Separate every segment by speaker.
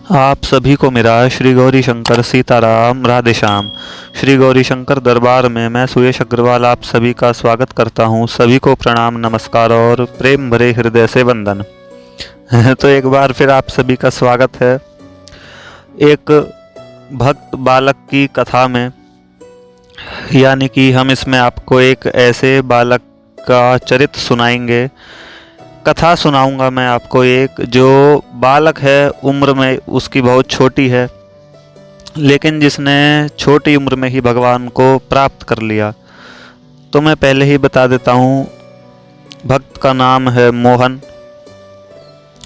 Speaker 1: आप सभी को मेरा श्री गौरी शंकर सीताराम राधेश्याम। श्री गौरी शंकर दरबार में मैं सुयश अग्रवाल आप सभी का स्वागत करता हूं। सभी को प्रणाम, नमस्कार और प्रेम भरे हृदय से वंदन। तो एक बार फिर आप सभी का स्वागत है एक भक्त बालक की कथा में। यानी कि हम इसमें आपको एक ऐसे बालक का चरित्र सुनाएंगे, कथा सुनाऊंगा मैं आपको। एक जो बालक है, उम्र में उसकी बहुत छोटी है, लेकिन जिसने छोटी उम्र में ही भगवान को प्राप्त कर लिया। तो मैं पहले ही बता देता हूँ, भक्त का नाम है मोहन,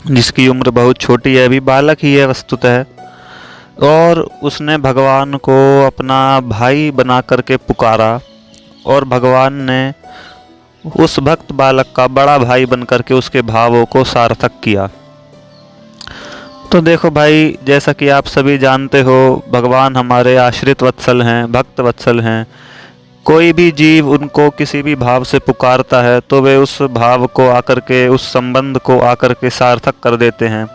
Speaker 1: जिसकी उम्र बहुत छोटी है, अभी बालक ही है वस्तुतः। और उसने भगवान को अपना भाई बना करके पुकारा और भगवान ने उस भक्त बालक का बड़ा भाई बनकर के उसके भावों को सार्थक किया। तो देखो भाई, जैसा कि आप सभी जानते हो, भगवान हमारे आश्रित वत्सल हैं, भक्त वत्सल हैं। कोई भी जीव उनको किसी भी भाव से पुकारता है तो वे उस भाव को आकर के, उस संबंध को आकर के सार्थक कर देते हैं।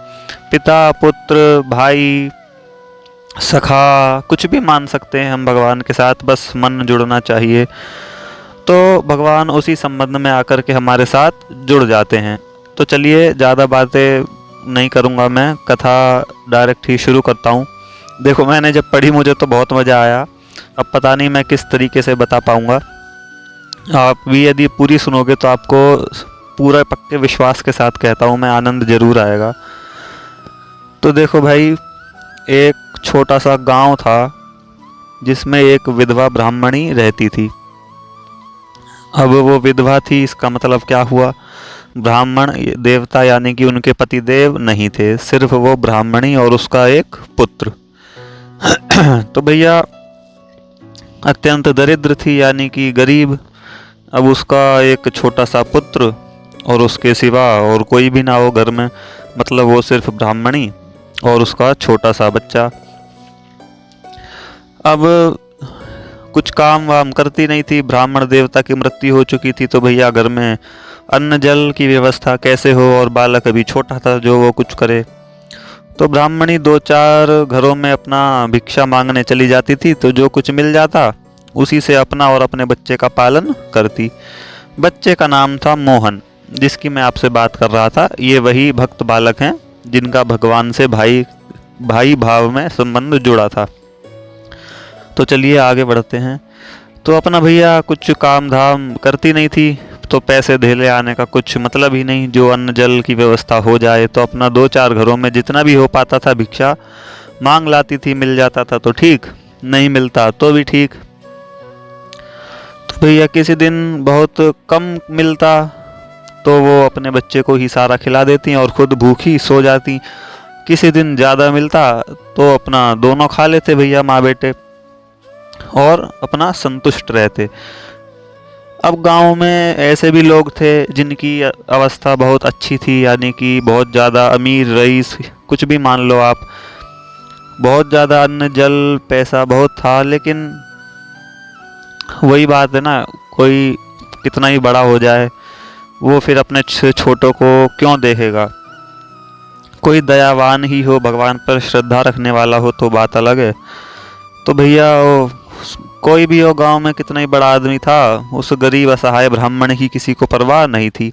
Speaker 1: पिता, पुत्र, भाई, सखा, कुछ भी मान सकते हैं हम भगवान के साथ, बस मन जुड़ना चाहिए। तो भगवान उसी संबंध में आकर के हमारे साथ जुड़ जाते हैं। तो चलिए, ज़्यादा बातें नहीं करूँगा, मैं कथा डायरेक्ट ही शुरू करता हूँ। देखो, मैंने जब पढ़ी मुझे तो बहुत मज़ा आया। अब पता नहीं मैं किस तरीके से बता पाऊँगा। आप भी यदि पूरी सुनोगे तो आपको पूरा पक्के विश्वास के साथ कहता हूँ मैं, आनंद ज़रूर आएगा। तो देखो भाई, एक छोटा सा गांव था जिसमें एक विधवा ब्राह्मणी रहती थी। अब वो विधवा थी, इसका मतलब क्या हुआ? ब्राह्मण देवता यानी कि उनके पति देव नहीं थे, सिर्फ वो ब्राह्मणी और उसका एक पुत्र। तो भैया अत्यंत दरिद्र थी, यानी कि गरीब। अब उसका एक छोटा सा पुत्र और उसके सिवा और कोई भी ना हो घर में, मतलब वो सिर्फ ब्राह्मणी और उसका छोटा सा बच्चा। अब कुछ काम वाम करती नहीं थी, ब्राह्मण देवता की मृत्यु हो चुकी थी। तो भैया घर में अन्न जल की व्यवस्था कैसे हो, और बालक अभी छोटा था जो वो कुछ करे। तो ब्राह्मणी दो चार घरों में अपना भिक्षा मांगने चली जाती थी, तो जो कुछ मिल जाता उसी से अपना और अपने बच्चे का पालन करती। बच्चे का नाम था मोहन, जिसकी मैं आपसे बात कर रहा था। ये वही भक्त बालक हैं जिनका भगवान से भाई भाव में संबंध जुड़ा था। तो चलिए आगे बढ़ते हैं। तो अपना भैया कुछ काम धाम करती नहीं थी, तो पैसे धेले आने का कुछ मतलब ही नहीं। जो अन्न जल की व्यवस्था हो जाए तो अपना दो चार घरों में जितना भी हो पाता था भिक्षा मांग लाती थी। मिल जाता था तो ठीक, नहीं मिलता तो भी ठीक। तो भैया किसी दिन बहुत कम मिलता तो वो अपने बच्चे को ही सारा खिला देती और खुद भूखी सो जाती। किसी दिन ज़्यादा मिलता तो अपना दोनों खा लेते भैया, माँ बेटे, और अपना संतुष्ट रहते। अब गांव में ऐसे भी लोग थे जिनकी अवस्था बहुत अच्छी थी, यानी कि बहुत ज़्यादा अमीर रईस, कुछ भी मान लो आप, बहुत ज़्यादा अन्न जल पैसा बहुत था। लेकिन वही बात है ना, कोई कितना ही बड़ा हो जाए वो फिर अपने छोटों को क्यों देखेगा। कोई दयावान ही हो, भगवान पर श्रद्धा रखने वाला हो तो बात अलग है। तो भैया कोई भी हो, गांव में कितना ही बड़ा आदमी था, उस गरीब असहाय ब्राह्मण की किसी को परवाह नहीं थी।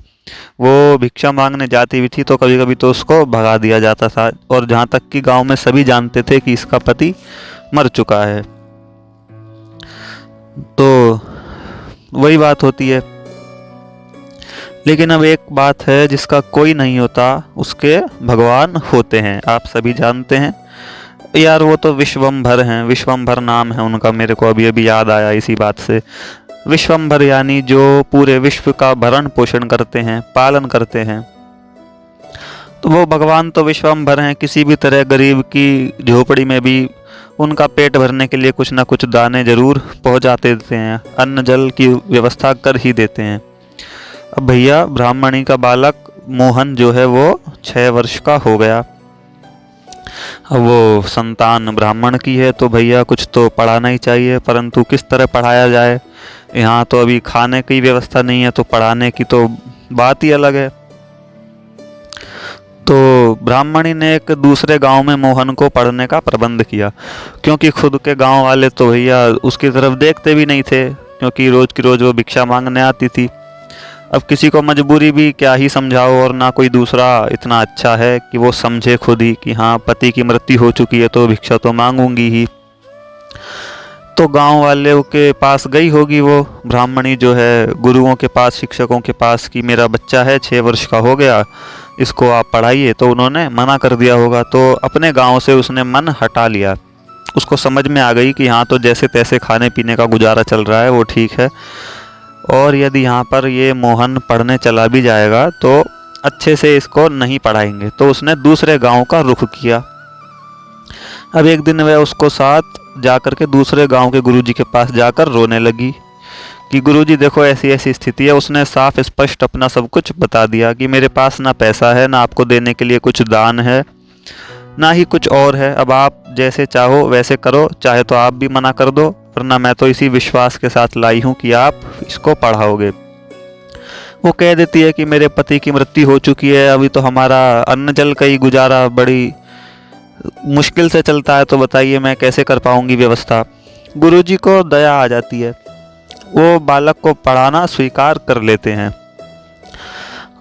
Speaker 1: वो भिक्षा मांगने जाती भी थी तो कभी कभी तो उसको भगा दिया जाता था। और जहाँ तक कि गांव में सभी जानते थे कि इसका पति मर चुका है। तो वही बात होती है। लेकिन अब एक बात है जिसका कोई नहीं होता, उसके भगवान होते हैं, आप सभी जानते हैं यार। वो तो विश्वम्भर हैं, विश्वम्भर नाम है उनका, मेरे को अभी अभी याद आया इसी बात से। विश्वम्भर यानी जो पूरे विश्व का भरण पोषण करते हैं, पालन करते हैं। तो वो भगवान तो विश्वम्भर हैं, किसी भी तरह गरीब की झोपड़ी में भी उनका पेट भरने के लिए कुछ ना कुछ दाने जरूर पहुंचाते देते हैं, अन्न जल की व्यवस्था कर ही देते हैं। अब भैया ब्राह्मणी का बालक मोहन जो है वो 6 वर्ष का हो गया। अब वो संतान ब्राह्मण की है तो भैया कुछ तो पढ़ाना ही चाहिए, परंतु किस तरह पढ़ाया जाए। यहाँ तो अभी खाने की व्यवस्था नहीं है, तो पढ़ाने की तो बात ही अलग है। तो ब्राह्मणी ने एक दूसरे गांव में मोहन को पढ़ने का प्रबंध किया, क्योंकि खुद के गांव वाले तो भैया उसकी तरफ देखते भी नहीं थे, क्योंकि रोज की रोज वो भिक्षा मांगने आती थी। अब किसी को मजबूरी भी क्या ही समझाओ, और ना कोई दूसरा इतना अच्छा है कि वो समझे खुद ही कि हाँ पति की मृत्यु हो चुकी है तो भिक्षा तो मांगूंगी ही। तो गांव वाले के पास गई होगी वो ब्राह्मणी जो है गुरुओं के पास, शिक्षकों के पास, कि मेरा बच्चा है 6 वर्ष का हो गया, इसको आप पढ़ाइए। तो उन्होंने मना कर दिया होगा, तो अपने गांव से उसने मन हटा लिया। उसको समझ में आ गई कि हाँ तो जैसे तैसे खाने पीने का गुजारा चल रहा है वो ठीक है, और यदि यहाँ पर ये मोहन पढ़ने चला भी जाएगा तो अच्छे से इसको नहीं पढ़ाएंगे। तो उसने दूसरे गांव का रुख किया। अब एक दिन वह उसको साथ जाकर के दूसरे गांव के गुरुजी के पास जाकर रोने लगी कि गुरुजी देखो ऐसी ऐसी स्थिति है। उसने साफ स्पष्ट अपना सब कुछ बता दिया कि मेरे पास ना पैसा है, ना आपको देने के लिए कुछ दान है, ना ही कुछ और है। अब आप जैसे चाहो वैसे करो, चाहे तो आप भी मना कर दो, वरना मैं तो इसी विश्वास के साथ लाई हूँ कि आप इसको पढ़ाओगे। वो कह देती है कि मेरे पति की मृत्यु हो चुकी है, अभी तो हमारा अन्न जल का ही गुजारा बड़ी मुश्किल से चलता है, तो बताइए मैं कैसे कर पाऊंगी व्यवस्था। गुरुजी को दया आ जाती है, वो बालक को पढ़ाना स्वीकार कर लेते हैं।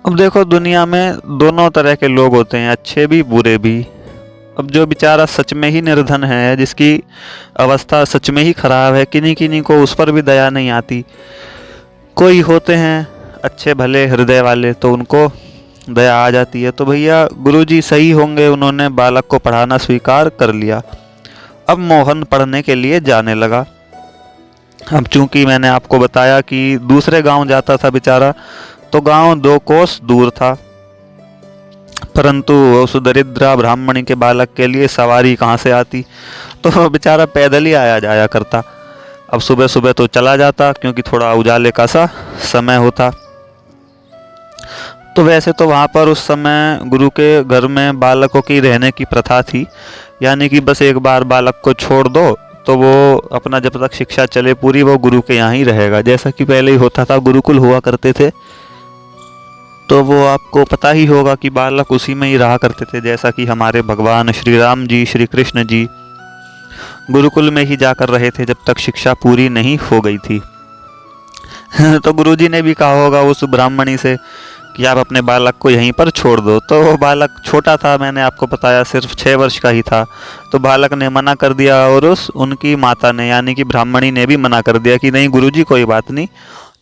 Speaker 1: अब देखो दुनिया में दोनों तरह के लोग होते हैं, अच्छे भी बुरे भी। अब जो बेचारा सच में ही निर्धन है, जिसकी अवस्था सच में ही खराब है, किन्हीं किन्हीं को उस पर भी दया नहीं आती। कोई होते हैं अच्छे भले हृदय वाले, तो उनको दया आ जाती है। तो भैया गुरुजी सही होंगे, उन्होंने बालक को पढ़ाना स्वीकार कर लिया। अब मोहन पढ़ने के लिए जाने लगा। अब चूंकि मैंने आपको बताया कि दूसरे गांव जाता था बेचारा, तो गांव 2 कोस दूर था, परंतु उस दरिद्रा ब्राह्मणी के बालक के लिए सवारी कहाँ से आती, तो बेचारा पैदल ही आया जाया करता। अब सुबह सुबह तो चला जाता, क्योंकि थोड़ा उजाले का सा समय होता। तो वैसे तो वहाँ पर उस समय गुरु के घर में बालकों की रहने की प्रथा थी, यानी कि बस एक बार बालक को छोड़ दो तो वो अपना जब तक शिक्षा चले पूरी वो गुरु के यहाँ ही रहेगा। जैसा कि पहले ही होता था, गुरुकुल हुआ करते थे, तो वो आपको पता ही होगा कि बालक उसी में ही रहा करते थे। जैसा कि हमारे भगवान श्री राम जी, श्री कृष्ण जी गुरुकुल में ही जाकर रहे थे जब तक शिक्षा पूरी नहीं हो गई थी। तो गुरुजी ने भी कहा होगा उस ब्राह्मणी से कि आप अपने बालक को यहीं पर छोड़ दो। तो वो बालक छोटा था, मैंने आपको बताया सिर्फ 6 वर्ष का ही था। तो बालक ने मना कर दिया, और उनकी माता ने यानी कि ब्राह्मणी ने भी मना कर दिया कि नहीं गुरुजी कोई बात नहीं,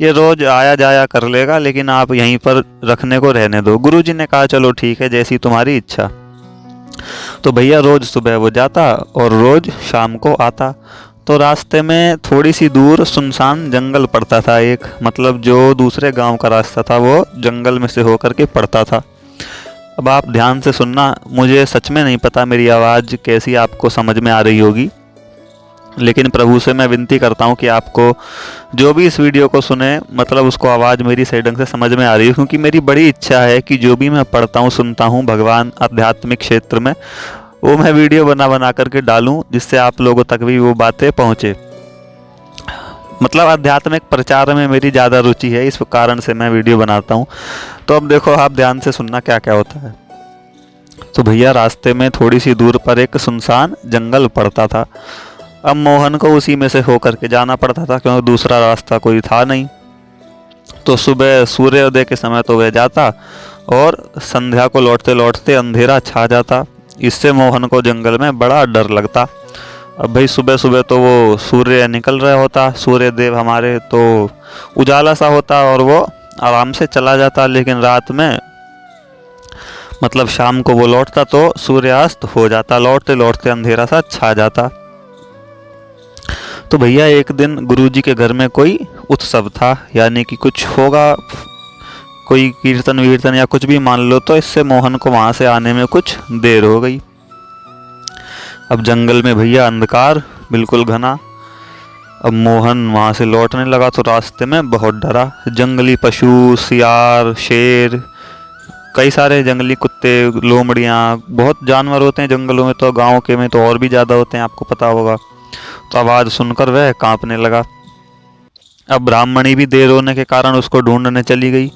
Speaker 1: ये रोज आया जाया कर लेगा, लेकिन आप यहीं पर रखने को रहने दो। गुरुजी ने कहा चलो ठीक है, जैसी तुम्हारी इच्छा। तो भैया रोज सुबह वो जाता और रोज शाम को आता। तो रास्ते में थोड़ी सी दूर सुनसान जंगल पड़ता था एक, मतलब जो दूसरे गांव का रास्ता था वो जंगल में से होकर के पड़ता था। अब आप ध्यान से सुनना, मुझे सच में नहीं पता मेरी आवाज़ कैसी आपको समझ में आ रही होगी, लेकिन प्रभु से मैं विनती करता हूँ कि आपको जो भी इस वीडियो को सुने, मतलब उसको आवाज़ मेरी सही ढंग से समझ में आ रही है, क्योंकि मेरी बड़ी इच्छा है कि जो भी मैं पढ़ता हूँ सुनता हूँ भगवान आध्यात्मिक क्षेत्र में, वो मैं वीडियो बना बना करके डालूं, जिससे आप लोगों तक भी वो बातें पहुँचे। मतलब आध्यात्मिक प्रचार में मेरी ज़्यादा रुचि है, इस कारण से मैं वीडियो बनाता हूँ। तो अब देखो आप ध्यान से सुनना क्या क्या होता है। तो भैया रास्ते में थोड़ी सी दूर पर एक सुनसान जंगल पड़ता था। अब मोहन को उसी में से होकर के जाना पड़ता था, क्योंकि दूसरा रास्ता कोई था नहीं। तो सुबह सूर्योदय के समय तो वह जाता, और संध्या को लौटते लौटते अंधेरा छा जाता। इससे मोहन को जंगल में बड़ा डर लगता। अब भाई सुबह सुबह तो वो सूर्य निकल रहा होता, सूर्य देव हमारे, तो उजाला सा होता और वो आराम से चला जाता। लेकिन रात में मतलब शाम को वो लौटता तो सूर्यास्त हो जाता, लौटते लौटते अंधेरा सा छा जाता। तो भैया एक दिन गुरुजी के घर में कोई उत्सव था, यानी कि कुछ होगा, कोई कीर्तन वीर्तन या कुछ भी मान लो। तो इससे मोहन को वहां से आने में कुछ देर हो गई। अब जंगल में भैया अंधकार बिल्कुल घना। अब मोहन वहां से लौटने लगा तो रास्ते में बहुत डरा। जंगली पशु, सियार, शेर, कई सारे जंगली कुत्ते, लोमड़ियाँ, बहुत जानवर होते हैं जंगलों में, तो गाँव के में तो और भी ज़्यादा होते हैं, आपको पता होगा। तो आवाज़ सुनकर वह कांपने लगा। अब ब्राह्मणी भी देर होने के कारण उसको ढूंढने चली गई।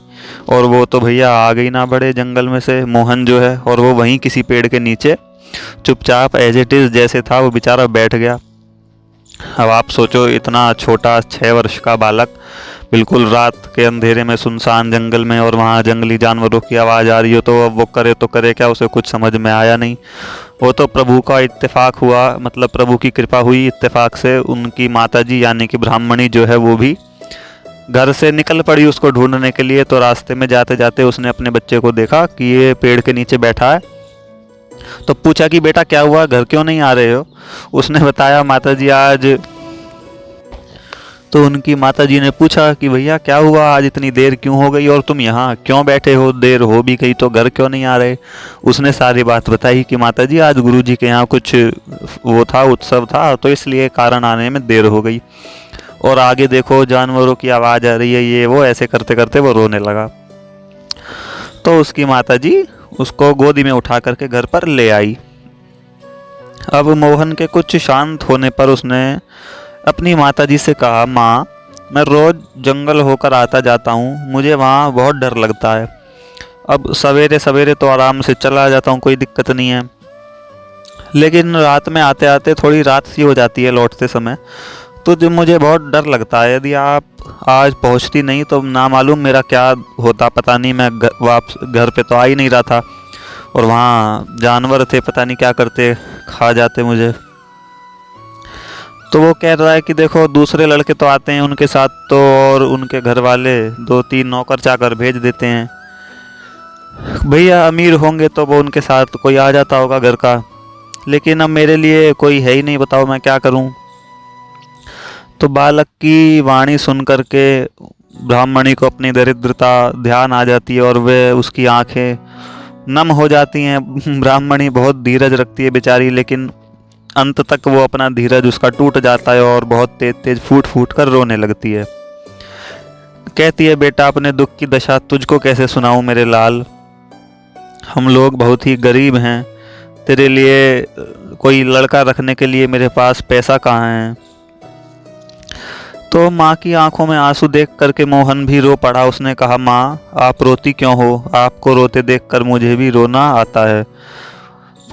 Speaker 1: और वो तो भैया आ गई ना बड़े जंगल में से मोहन जो है, और वो वहीं किसी पेड़ के नीचे चुपचाप एज इट इज़ जैसे था वो बेचारा बैठ गया। अब आप सोचो, इतना छोटा 6 वर्ष का बालक बिल्कुल रात के अंधेरे में सुनसान जंगल में, और वहाँ जंगली जानवरों की आवाज़ आ रही हो, तो अब वो करे तो करे क्या, उसे कुछ समझ में आया नहीं। वो तो प्रभु का इत्तेफाक हुआ, मतलब प्रभु की कृपा हुई, इत्तेफाक से उनकी माताजी यानी कि ब्राह्मणी जो है वो भी घर से निकल पड़ी उसको ढूंढने के लिए। तो रास्ते में जाते जाते उसने अपने बच्चे को देखा कि ये पेड़ के नीचे बैठा है, तो पूछा कि बेटा क्या हुआ, घर क्यों नहीं आ रहे हो। उसने बताया माताजी आज। तो उनकी माताजी ने पूछा कि भैया क्या हुआ, आज इतनी देर क्यों हो गई और तुम यहाँ क्यों बैठे हो, देर हो भी गई तो घर क्यों नहीं आ रहे। उसने सारी बात बताई कि माताजी आज गुरुजी के यहाँ कुछ वो था, उत्सव था, तो इसलिए कारण आने में देर हो गई। और आगे देखो जानवरों की आवाज़ आ रही है, ये वो, ऐसे करते करते वो रोने लगा। तो उसकी माताजी उसको गोदी में उठा करके घर पर ले आई। अब मोहन के कुछ शांत होने पर उसने अपनी माताजी से कहा, माँ मैं रोज़ जंगल होकर आता जाता हूँ, मुझे वहाँ बहुत डर लगता है। अब सवेरे सवेरे तो आराम से चला जाता हूँ, कोई दिक्कत नहीं है, लेकिन रात में आते आते थोड़ी रात सी हो जाती है लौटते समय, तो जो मुझे बहुत डर लगता है, यदि आप आज पहुँचती नहीं तो ना मालूम मेरा क्या होता, पता नहीं। मैं वापस घर पे तो आ ही नहीं रहा था, और वहाँ जानवर थे, पता नहीं क्या करते, खा जाते मुझे। तो वो कह रहा है कि देखो दूसरे लड़के तो आते हैं उनके साथ तो, और उनके घर वाले 2-3 नौकर चाकर भेज देते हैं, भैया अमीर होंगे तो वो उनके साथ कोई आ जाता होगा घर का, लेकिन अब मेरे लिए कोई है ही नहीं, बताओ मैं क्या करूं। तो बालक की वाणी सुन करके ब्राह्मणी को अपनी दरिद्रता ध्यान आ जाती है, और वे उसकी आंखें नम हो जाती हैं। ब्राह्मणी बहुत धीरज रखती है बेचारी, लेकिन अंत तक वो अपना धीरज उसका टूट जाता है और बहुत तेज तेज फूट फूट कर रोने लगती है। कहती है, बेटा अपने दुख की दशा तुझको कैसे सुनाऊं मेरे लाल, हम लोग बहुत ही गरीब हैं, तेरे लिए कोई लड़का रखने के लिए मेरे पास पैसा कहाँ है। तो माँ की आंखों में आंसू देख करके मोहन भी रो पड़ा। उसने कहा, माँ आप रोती क्यों हो, आपको रोते देखकर मुझे भी रोना आता है।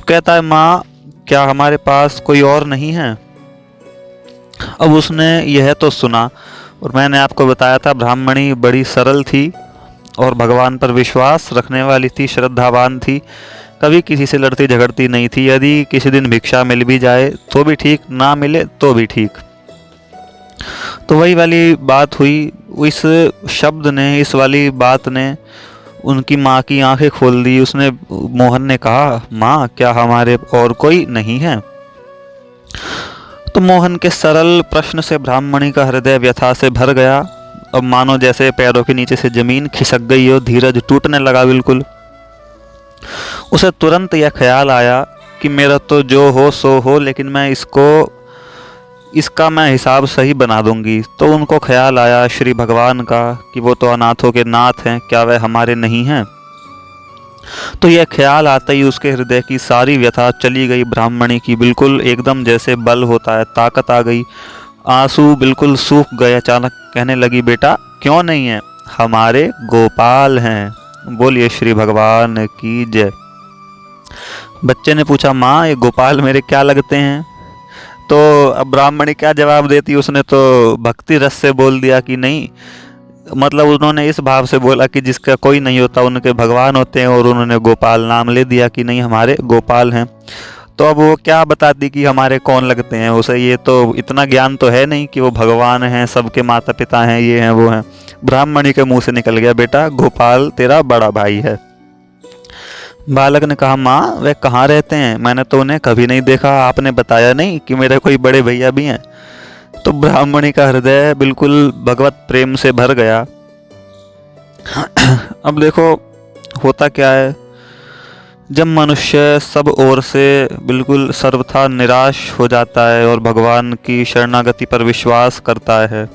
Speaker 1: कहता है, माँ क्या हमारे पास कोई और नहीं है। अब उसने यह तो सुना, और मैंने आपको बताया था ब्राह्मणी बड़ी सरल थी और भगवान पर विश्वास रखने वाली थी, श्रद्धावान थी, कभी किसी से लड़ती झगड़ती नहीं थी। यदि किसी दिन भिक्षा मिल भी जाए तो भी ठीक, ना मिले तो भी ठीक। तो वही वाली बात हुई, इस शब्द ने, इस वाली बात ने उनकी माँ की आंखें खोल दी। उसने, मोहन ने कहा, माँ क्या हमारे और कोई नहीं है। तो मोहन के सरल प्रश्न से ब्राह्मणी का हृदय व्यथा से भर गया। अब मानो जैसे पैरों के नीचे से जमीन खिसक गई हो, धीरज टूटने लगा बिल्कुल। उसे तुरंत यह ख्याल आया कि मेरा तो जो हो सो हो, लेकिन मैं इसका मैं हिसाब सही बना दूंगी। तो उनको ख्याल आया श्री भगवान का कि वो तो अनाथों के नाथ हैं, क्या वह हमारे नहीं हैं। तो यह ख्याल आते ही उसके हृदय की सारी व्यथा चली गई। ब्राह्मणी की बिल्कुल एकदम जैसे बल होता है, ताकत आ गई, आंसू बिल्कुल सूख गए। अचानक कहने लगी, बेटा क्यों नहीं है, हमारे गोपाल हैं। बोलिए श्री भगवान की जय। बच्चे ने पूछा, माँ ये गोपाल मेरे क्या लगते हैं। तो अब ब्राह्मणी क्या जवाब देती, उसने तो भक्ति रस से बोल दिया कि नहीं, मतलब उन्होंने इस भाव से बोला कि जिसका कोई नहीं होता उनके भगवान होते हैं, और उन्होंने गोपाल नाम ले दिया कि नहीं हमारे गोपाल हैं। तो अब वो क्या बताती कि हमारे कौन लगते हैं, उसे ये तो इतना ज्ञान तो है नहीं कि वो भगवान हैं, सबके माता पिता हैं, ये हैं वो हैं। ब्राह्मणी के मुंह से निकल गया, बेटा गोपाल तेरा बड़ा भाई है। बालक ने कहा, माँ वे कहाँ रहते हैं, मैंने तो उन्हें कभी नहीं देखा, आपने बताया नहीं कि मेरे कोई बड़े भैया भी हैं। तो ब्राह्मणी का हृदय बिल्कुल भगवत प्रेम से भर गया। अब देखो होता क्या है, जब मनुष्य सब ओर से बिल्कुल सर्वथा निराश हो जाता है और भगवान की शरणागति पर विश्वास करता है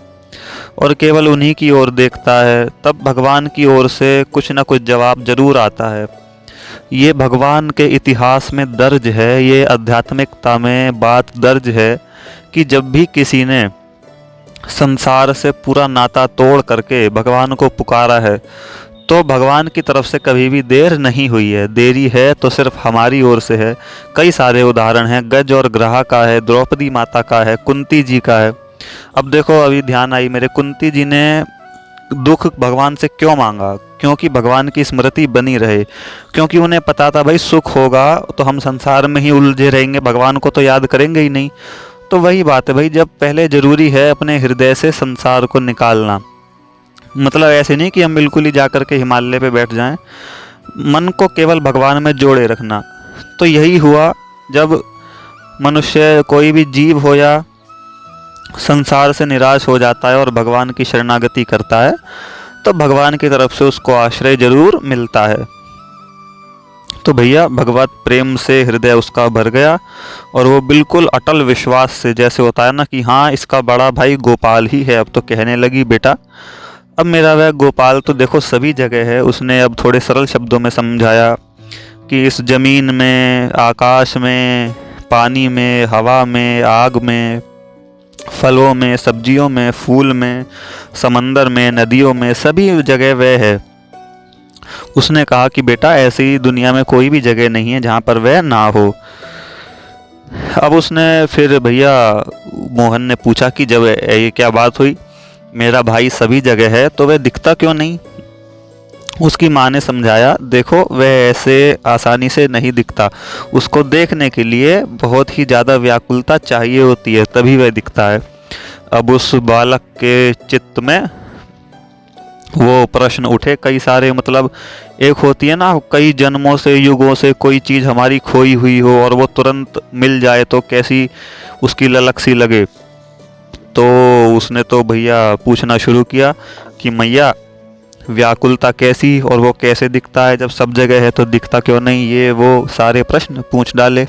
Speaker 1: और केवल उन्हीं की ओर देखता है, तब भगवान की ओर से कुछ न कुछ जवाब जरूर आता है। ये भगवान के इतिहास में दर्ज है, ये आध्यात्मिकता में बात दर्ज है कि जब भी किसी ने संसार से पूरा नाता तोड़ करके भगवान को पुकारा है, तो भगवान की तरफ से कभी भी देर नहीं हुई है, देरी है तो सिर्फ हमारी ओर से है। कई सारे उदाहरण हैं, गज और ग्रह का है, द्रौपदी माता का है, कुंती जी का है। अब देखो, अभी ध्यान आई मेरे, कुंती जी ने दुख भगवान से क्यों मांगा? क्योंकि भगवान की स्मृति बनी रहे, क्योंकि उन्हें पता था भाई सुख होगा तो हम संसार में ही उलझे रहेंगे, भगवान को तो याद करेंगे ही नहीं। तो वही बात है भाई, जब पहले जरूरी है अपने हृदय से संसार को निकालना। मतलब ऐसे नहीं कि हम बिल्कुल ही जाकर के हिमालय पे बैठ जाएं, मन को केवल भगवान में जोड़े रखना। तो यही हुआ, जब मनुष्य कोई भी जीव हो या संसार से निराश हो जाता है और भगवान की शरणागति करता है, तो भगवान की तरफ से उसको आश्रय जरूर मिलता है। तो भैया भगवत प्रेम से हृदय उसका भर गया और वो बिल्कुल अटल विश्वास से, जैसे होता है ना कि हाँ इसका बड़ा भाई गोपाल ही है, अब तो कहने लगी बेटा अब मेरा वह गोपाल तो देखो सभी जगह है। उसने अब थोड़े सरल शब्दों में समझाया कि इस जमीन में, आकाश में, पानी में, हवा में, आग में, फलों में, सब्जियों में, फूल में, समंदर में, नदियों में, सभी जगह वह है। उसने कहा कि बेटा ऐसी दुनिया में कोई भी जगह नहीं है जहाँ पर वह ना हो। अब उसने फिर भैया मोहन ने पूछा कि जब ये क्या बात हुई, मेरा भाई सभी जगह है तो वह दिखता क्यों नहीं? उसकी माँ ने समझाया, देखो वह ऐसे आसानी से नहीं दिखता, उसको देखने के लिए बहुत ही ज़्यादा व्याकुलता चाहिए होती है, तभी वह दिखता है। अब उस बालक के चित्त में वो प्रश्न उठे कई सारे, मतलब एक होती है ना कई जन्मों से, युगों से कोई चीज़ हमारी खोई हुई हो और वो तुरंत मिल जाए तो कैसी उसकी ललक सी लगे। तो उसने तो भैया पूछना शुरू किया कि मैया व्याकुलता कैसी और वो कैसे दिखता है, जब सब जगह है तो दिखता क्यों नहीं? ये वो सारे प्रश्न पूछ डाले।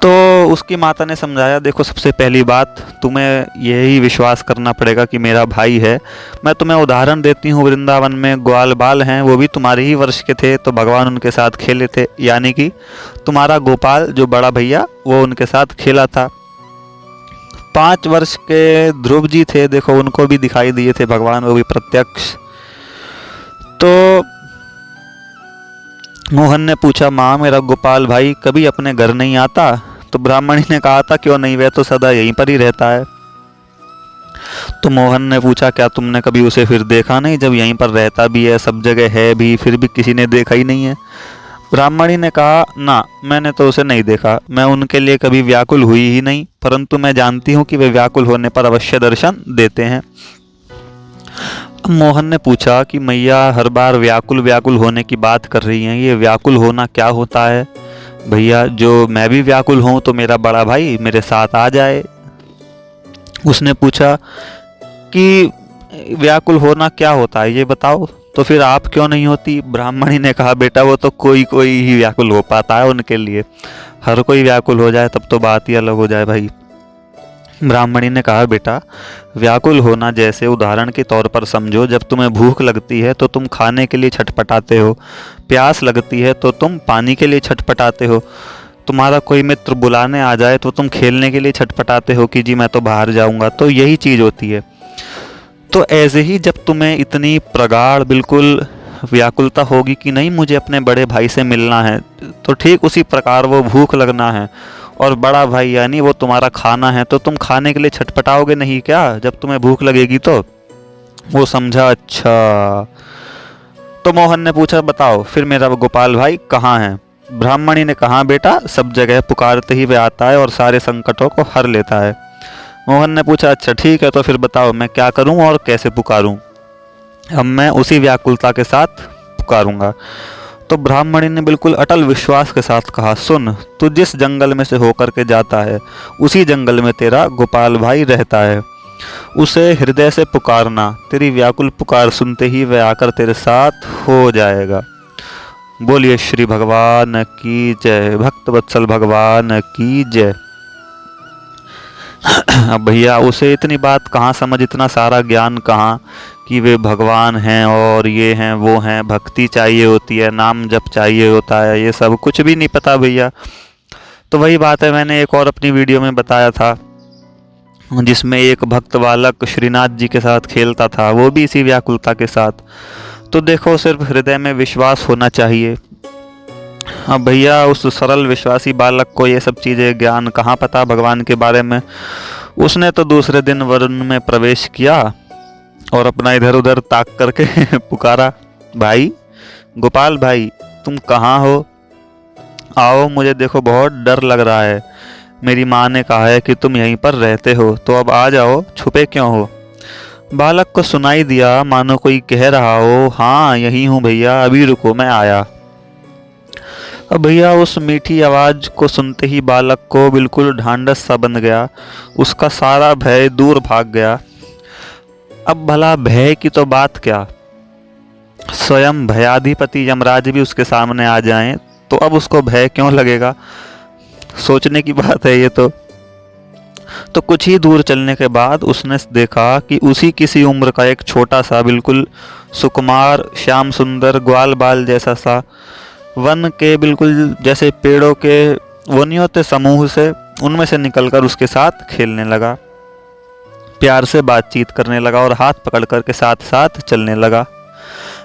Speaker 1: तो उसकी माता ने समझाया, देखो सबसे पहली बात तुम्हें यही विश्वास करना पड़ेगा कि मेरा भाई है। मैं तुम्हें उदाहरण देती हूँ, वृंदावन में ग्वाल बाल हैं, वो भी तुम्हारे ही वर्ष के थे तो भगवान उनके साथ खेले थे, यानी कि तुम्हारा गोपाल जो बड़ा भैया वो उनके साथ खेला था। 5 वर्ष के ध्रुव जी थे, देखो उनको भी दिखाई दिए थे भगवान, वो भी प्रत्यक्ष। तो मोहन ने पूछा, माँ मेरा गोपाल भाई कभी अपने घर नहीं आता? तो ब्राह्मणी ने कहा था, क्यों नहीं, वह तो सदा यहीं पर ही रहता है। तो मोहन ने पूछा, क्या तुमने कभी उसे फिर देखा नहीं? जब यहीं पर रहता भी है, सब जगह है भी, फिर भी किसी ने देखा ही नहीं है। ब्राह्मणी ने कहा, ना मैंने तो उसे नहीं देखा, मैं उनके लिए कभी व्याकुल हुई ही नहीं, परंतु मैं जानती हूँ कि वे व्याकुल होने पर अवश्य दर्शन देते हैं। मोहन ने पूछा कि मैया हर बार व्याकुल व्याकुल होने की बात कर रही हैं, ये व्याकुल होना क्या होता है? भैया जो मैं भी व्याकुल हूँ तो मेरा बड़ा भाई मेरे साथ आ जाए। उसने पूछा कि व्याकुल होना क्या होता है ये बताओ, तो फिर आप क्यों नहीं होती? ब्राह्मणी ने कहा, बेटा वो तो कोई कोई ही व्याकुल हो पाता है, उनके लिए हर कोई व्याकुल हो जाए तब तो बात ही अलग हो जाए भाई। ब्राह्मणी ने कहा, बेटा व्याकुल होना जैसे उदाहरण के तौर पर समझो, जब तुम्हें भूख लगती है तो तुम खाने के लिए छटपटाते हो, प्यास लगती है तो तुम पानी के लिए छटपटाते हो, तुम्हारा कोई मित्र बुलाने आ जाए तो तुम खेलने के लिए छटपटाते हो कि जी मैं तो बाहर जाऊंगा। तो यही चीज़ होती है। तो ऐसे ही जब तुम्हें इतनी प्रगाढ़ बिल्कुल व्याकुलता होगी कि नहीं मुझे अपने बड़े भाई से मिलना है, तो ठीक उसी प्रकार वो भूख लगना है, और बड़ा भाई यानी वो तुम्हारा खाना है, तो तुम खाने के लिए छटपटाओगे नहीं क्या जब तुम्हें भूख लगेगी? तो वो समझा, अच्छा। तो मोहन ने पूछा, बताओ फिर मेरा गोपाल भाई कहाँ है? ब्राह्मणी ने कहा, बेटा सब जगह पुकारते ही वह आता है और सारे संकटों को हर लेता है। मोहन ने पूछा, अच्छा ठीक है, तो फिर बताओ मैं क्या करूं और कैसे पुकारूं? अब मैं उसी व्याकुलता के साथ पुकारूंगा। तो ब्राह्मणी ने बिल्कुल अटल विश्वास के साथ कहा, सुन तू जिस जंगल में से होकर के जाता है उसी जंगल में तेरा गोपाल भाई रहता है, उसे हृदय से पुकारना, तेरी व्याकुल पुकार सुनते ही वह आकर तेरे साथ हो जाएगा। बोलिए श्री भगवान की जय, भक्त वत्सल भगवान की जय। अब भैया उसे इतनी बात कहाँ समझ, इतना सारा ज्ञान कहाँ कि वे भगवान हैं और ये हैं वो हैं, भक्ति चाहिए होती है, नाम जप चाहिए होता है, ये सब कुछ भी नहीं पता भैया। तो वही बात है, मैंने एक और अपनी वीडियो में बताया था जिसमें एक भक्त बालक श्रीनाथ जी के साथ खेलता था, वो भी इसी व्याकुलता के साथ। तो देखो, सिर्फ हृदय में विश्वास होना चाहिए। अब भैया उस सरल विश्वासी बालक को ये सब चीज़ें ज्ञान कहाँ पता भगवान के बारे में। उसने तो दूसरे दिन वरुण में प्रवेश किया और अपना इधर उधर ताक करके पुकारा, भाई, गोपाल भाई, तुम कहाँ हो? आओ, मुझे देखो, बहुत डर लग रहा है। मेरी माँ ने कहा है कि तुम यहीं पर रहते हो, तो अब आ जाओ, छुपे क्यों हो? बालक को सुनाई दिया मानो कोई कह रहा हो, हाँ यहीं हूँ भैया, अभी रुको, मैं आया। अब भैया उस मीठी आवाज को सुनते ही बालक को बिल्कुल ढांढस सा बन गया। उसका सारा भय दूर भाग गया। अब भला भय की तो बात क्या, स्वयं भयाधिपति यमराज भी उसके सामने आ जाएं तो अब उसको भय क्यों लगेगा? सोचने की बात है ये तो कुछ ही दूर चलने के बाद उसने देखा कि उसी किसी उम्र का एक छोटा सा, बिल्कुल सुकुमार, श्याम सुंदर, ग्वाल बाल जैसा सा, वन के बिल्कुल जैसे पेड़ों के वो नहीं होते समूह से, उनमें से निकलकर उसके साथ खेलने लगा, प्यार से बातचीत करने लगा और हाथ पकड़ कर के साथ साथ चलने लगा।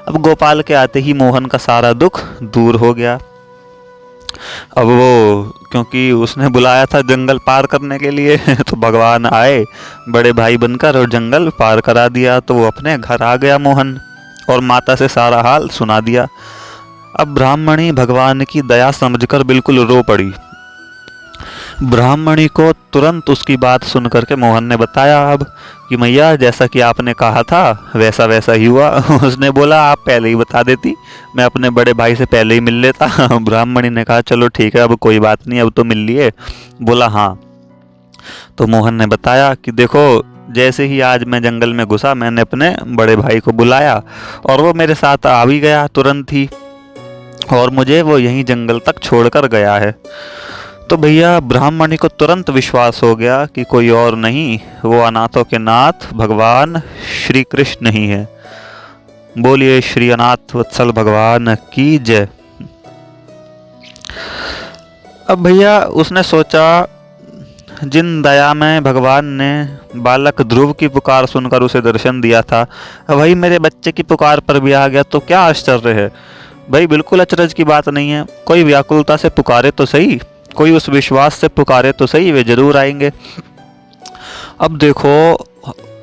Speaker 1: अब गोपाल के आते ही मोहन का सारा दुख दूर हो गया। अब वो, क्योंकि उसने बुलाया था जंगल पार करने के लिए तो भगवान आए बड़े भाई बनकर और जंगल पार करा दिया। तो वो अपने घर आ गया मोहन, और माता से सारा हाल सुना दिया। अब ब्राह्मणी भगवान की दया समझकर बिल्कुल रो पड़ी। ब्राह्मणी को तुरंत उसकी बात सुन करके मोहन ने बताया अब कि मैया, जैसा कि आपने कहा था वैसा वैसा ही हुआ। उसने बोला, आप पहले ही बता देती, मैं अपने बड़े भाई से पहले ही मिल लेता। ब्राह्मणी ने कहा, चलो ठीक है, अब कोई बात नहीं, अब तो मिल लिए। बोला हाँ। तो मोहन ने बताया कि देखो, जैसे ही आज मैं जंगल में घुसा, मैंने अपने बड़े भाई को बुलाया और वो मेरे साथ आ भी गया तुरंत ही, और मुझे वो यहीं जंगल तक छोड़कर गया है। तो भैया ब्राह्मणी को तुरंत विश्वास हो गया कि कोई और नहीं, वो अनाथों के नाथ भगवान श्री कृष्ण ही है। बोलिए श्री अनाथ वत्सल भगवान की जय। अब भैया उसने सोचा, जिन दया में भगवान ने बालक ध्रुव की पुकार सुनकर उसे दर्शन दिया था, वही मेरे बच्चे की पुकार पर भी आ गया, तो क्या आश्चर्य है भाई। बिल्कुल अचरज की बात नहीं है। कोई व्याकुलता से पुकारे तो सही, कोई उस विश्वास से पुकारे तो सही, वे जरूर आएंगे। अब देखो,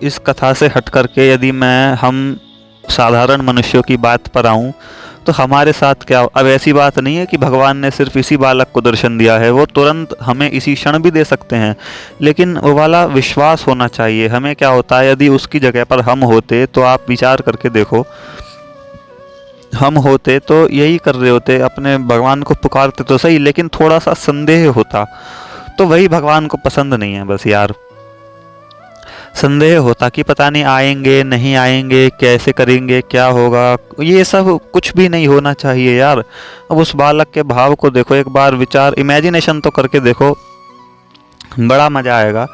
Speaker 1: इस कथा से हट करके यदि हम साधारण मनुष्यों की बात पर आऊं, तो हमारे साथ क्या। अब ऐसी बात नहीं है कि भगवान ने सिर्फ इसी बालक को दर्शन दिया है, वो तुरंत हमें इसी क्षण भी दे सकते हैं, लेकिन वो वाला विश्वास होना चाहिए। हमें क्या होता है, यदि उसकी जगह पर हम होते, तो आप विचार करके देखो, हम होते तो यही कर रहे होते, अपने भगवान को पुकारते तो सही, लेकिन थोड़ा सा संदेह होता। तो वही भगवान को पसंद नहीं है बस यार। संदेह होता कि पता नहीं आएंगे नहीं आएंगे, कैसे करेंगे, क्या होगा, ये सब कुछ भी नहीं होना चाहिए यार। अब उस बालक के भाव को देखो, एक बार विचार, इमेजिनेशन तो करके देखो, बड़ा मजा आएगा।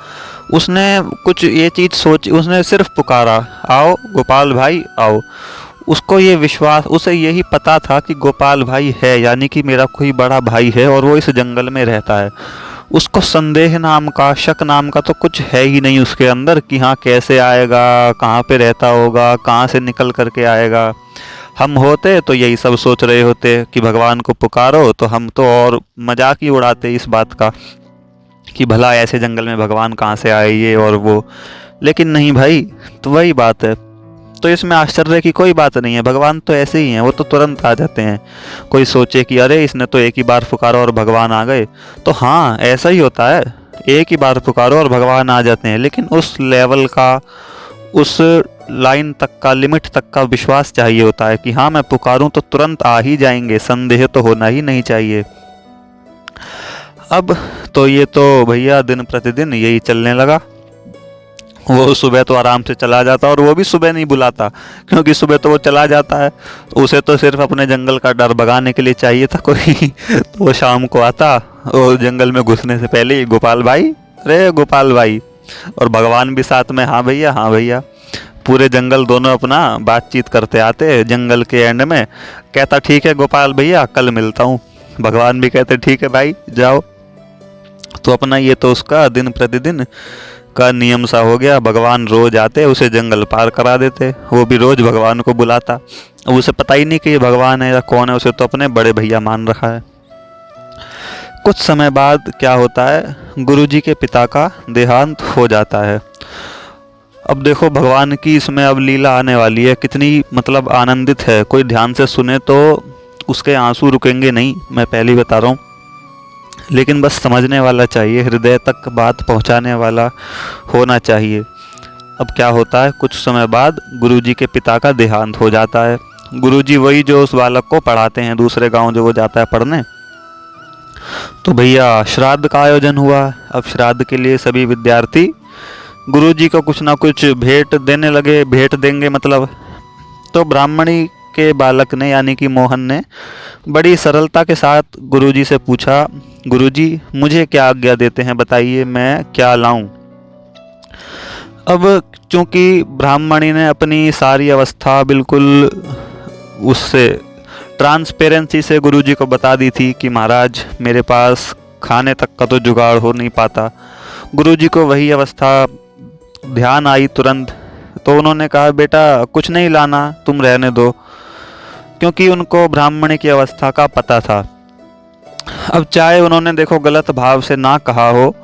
Speaker 1: उसने कुछ ये चीज सोची, उसने सिर्फ पुकारा, आओ गोपाल भाई आओ। उसको ये विश्वास, उसे यही पता था कि गोपाल भाई है, यानी कि मेरा कोई बड़ा भाई है और वो इस जंगल में रहता है। उसको संदेह नाम का, शक नाम का तो कुछ है ही नहीं उसके अंदर कि हाँ कैसे आएगा, कहाँ पे रहता होगा, कहाँ से निकल करके आएगा। हम होते तो यही सब सोच रहे होते कि भगवान को पुकारो, तो हम तो और मजाक ही उड़ाते इस बात का कि भला ऐसे जंगल में भगवान कहाँ से आए, ये और वो। लेकिन नहीं भाई, तो वही बात है। तो इसमें आश्चर्य की कोई बात नहीं है, भगवान तो ऐसे ही हैं, वो तो तुरंत आ जाते हैं। कोई सोचे कि अरे इसने तो एक ही बार पुकारा और भगवान आ गए, तो हाँ ऐसा ही होता है, एक ही बार पुकारो और भगवान आ जाते हैं। लेकिन उस लेवल का, उस लाइन तक का, लिमिट तक का विश्वास चाहिए होता है कि हाँ मैं पुकारूं तो तुरंत आ ही जाएंगे, संदेह तो होना ही नहीं चाहिए। अब तो ये तो भैया दिन प्रतिदिन यही चलने लगा। वो सुबह तो आराम से चला जाता, और वो भी सुबह नहीं बुलाता, क्योंकि सुबह तो वो चला जाता है, तो उसे तो सिर्फ अपने जंगल का डर भगाने के लिए चाहिए था कोई। तो वो शाम को आता, और जंगल में घुसने से पहले ही गोपाल भाई, अरे गोपाल भाई, और भगवान भी साथ में, हाँ भैया हाँ भैया। पूरे जंगल दोनों अपना बातचीत करते आते। जंगल के एंड में कहता, ठीक है गोपाल भैया कल मिलता हूँ। भगवान भी कहते ठीक है भाई जाओ। तो अपना ये तो उसका दिन प्रतिदिन का नियम सा हो गया। भगवान रोज आते, उसे जंगल पार करा देते, वो भी रोज भगवान को बुलाता। अब उसे पता ही नहीं कि ये भगवान है या कौन है, उसे तो अपने बड़े भैया मान रखा है। कुछ समय बाद क्या होता है, गुरुजी के पिता का देहांत हो जाता है। अब देखो भगवान की इसमें अब लीला आने वाली है, कितनी मतलब आनंदित है। कोई ध्यान से सुने तो उसके आंसू रुकेंगे नहीं, मैं पहले ही बता रहा हूँ। लेकिन बस समझने वाला चाहिए, हृदय तक बात पहुँचाने वाला होना चाहिए। अब क्या होता है, कुछ समय बाद गुरुजी के पिता का देहांत हो जाता है। गुरुजी वही जो उस बालक को पढ़ाते हैं, दूसरे गांव जो वो जाता है पढ़ने। तो भैया श्राद्ध का आयोजन हुआ। अब श्राद्ध के लिए सभी विद्यार्थी गुरुजी को कुछ ना कुछ भेंट देने लगे, भेंट देंगे मतलब। तो ब्राह्मणी के बालक ने यानी कि मोहन ने बड़ी सरलता के साथ गुरुजी से पूछा, गुरुजी मुझे क्या आज्ञा देते हैं, बताइए मैं क्या लाऊं। अब चूंकि ब्राह्मणी ने अपनी सारी अवस्था बिल्कुल उससे ट्रांसपेरेंसी से गुरुजी को बता दी थी कि महाराज मेरे पास खाने तक का तो जुगाड़ हो नहीं पाता। गुरुजी को वही अवस्था ध्यान आई तुरंत। तो उन्होंने कहा बेटा कुछ नहीं लाना, तुम रहने दो, क्योंकि उनको ब्राह्मणी की अवस्था का पता था। अब चाहे उन्होंने देखो गलत भाव से ना कहा हो,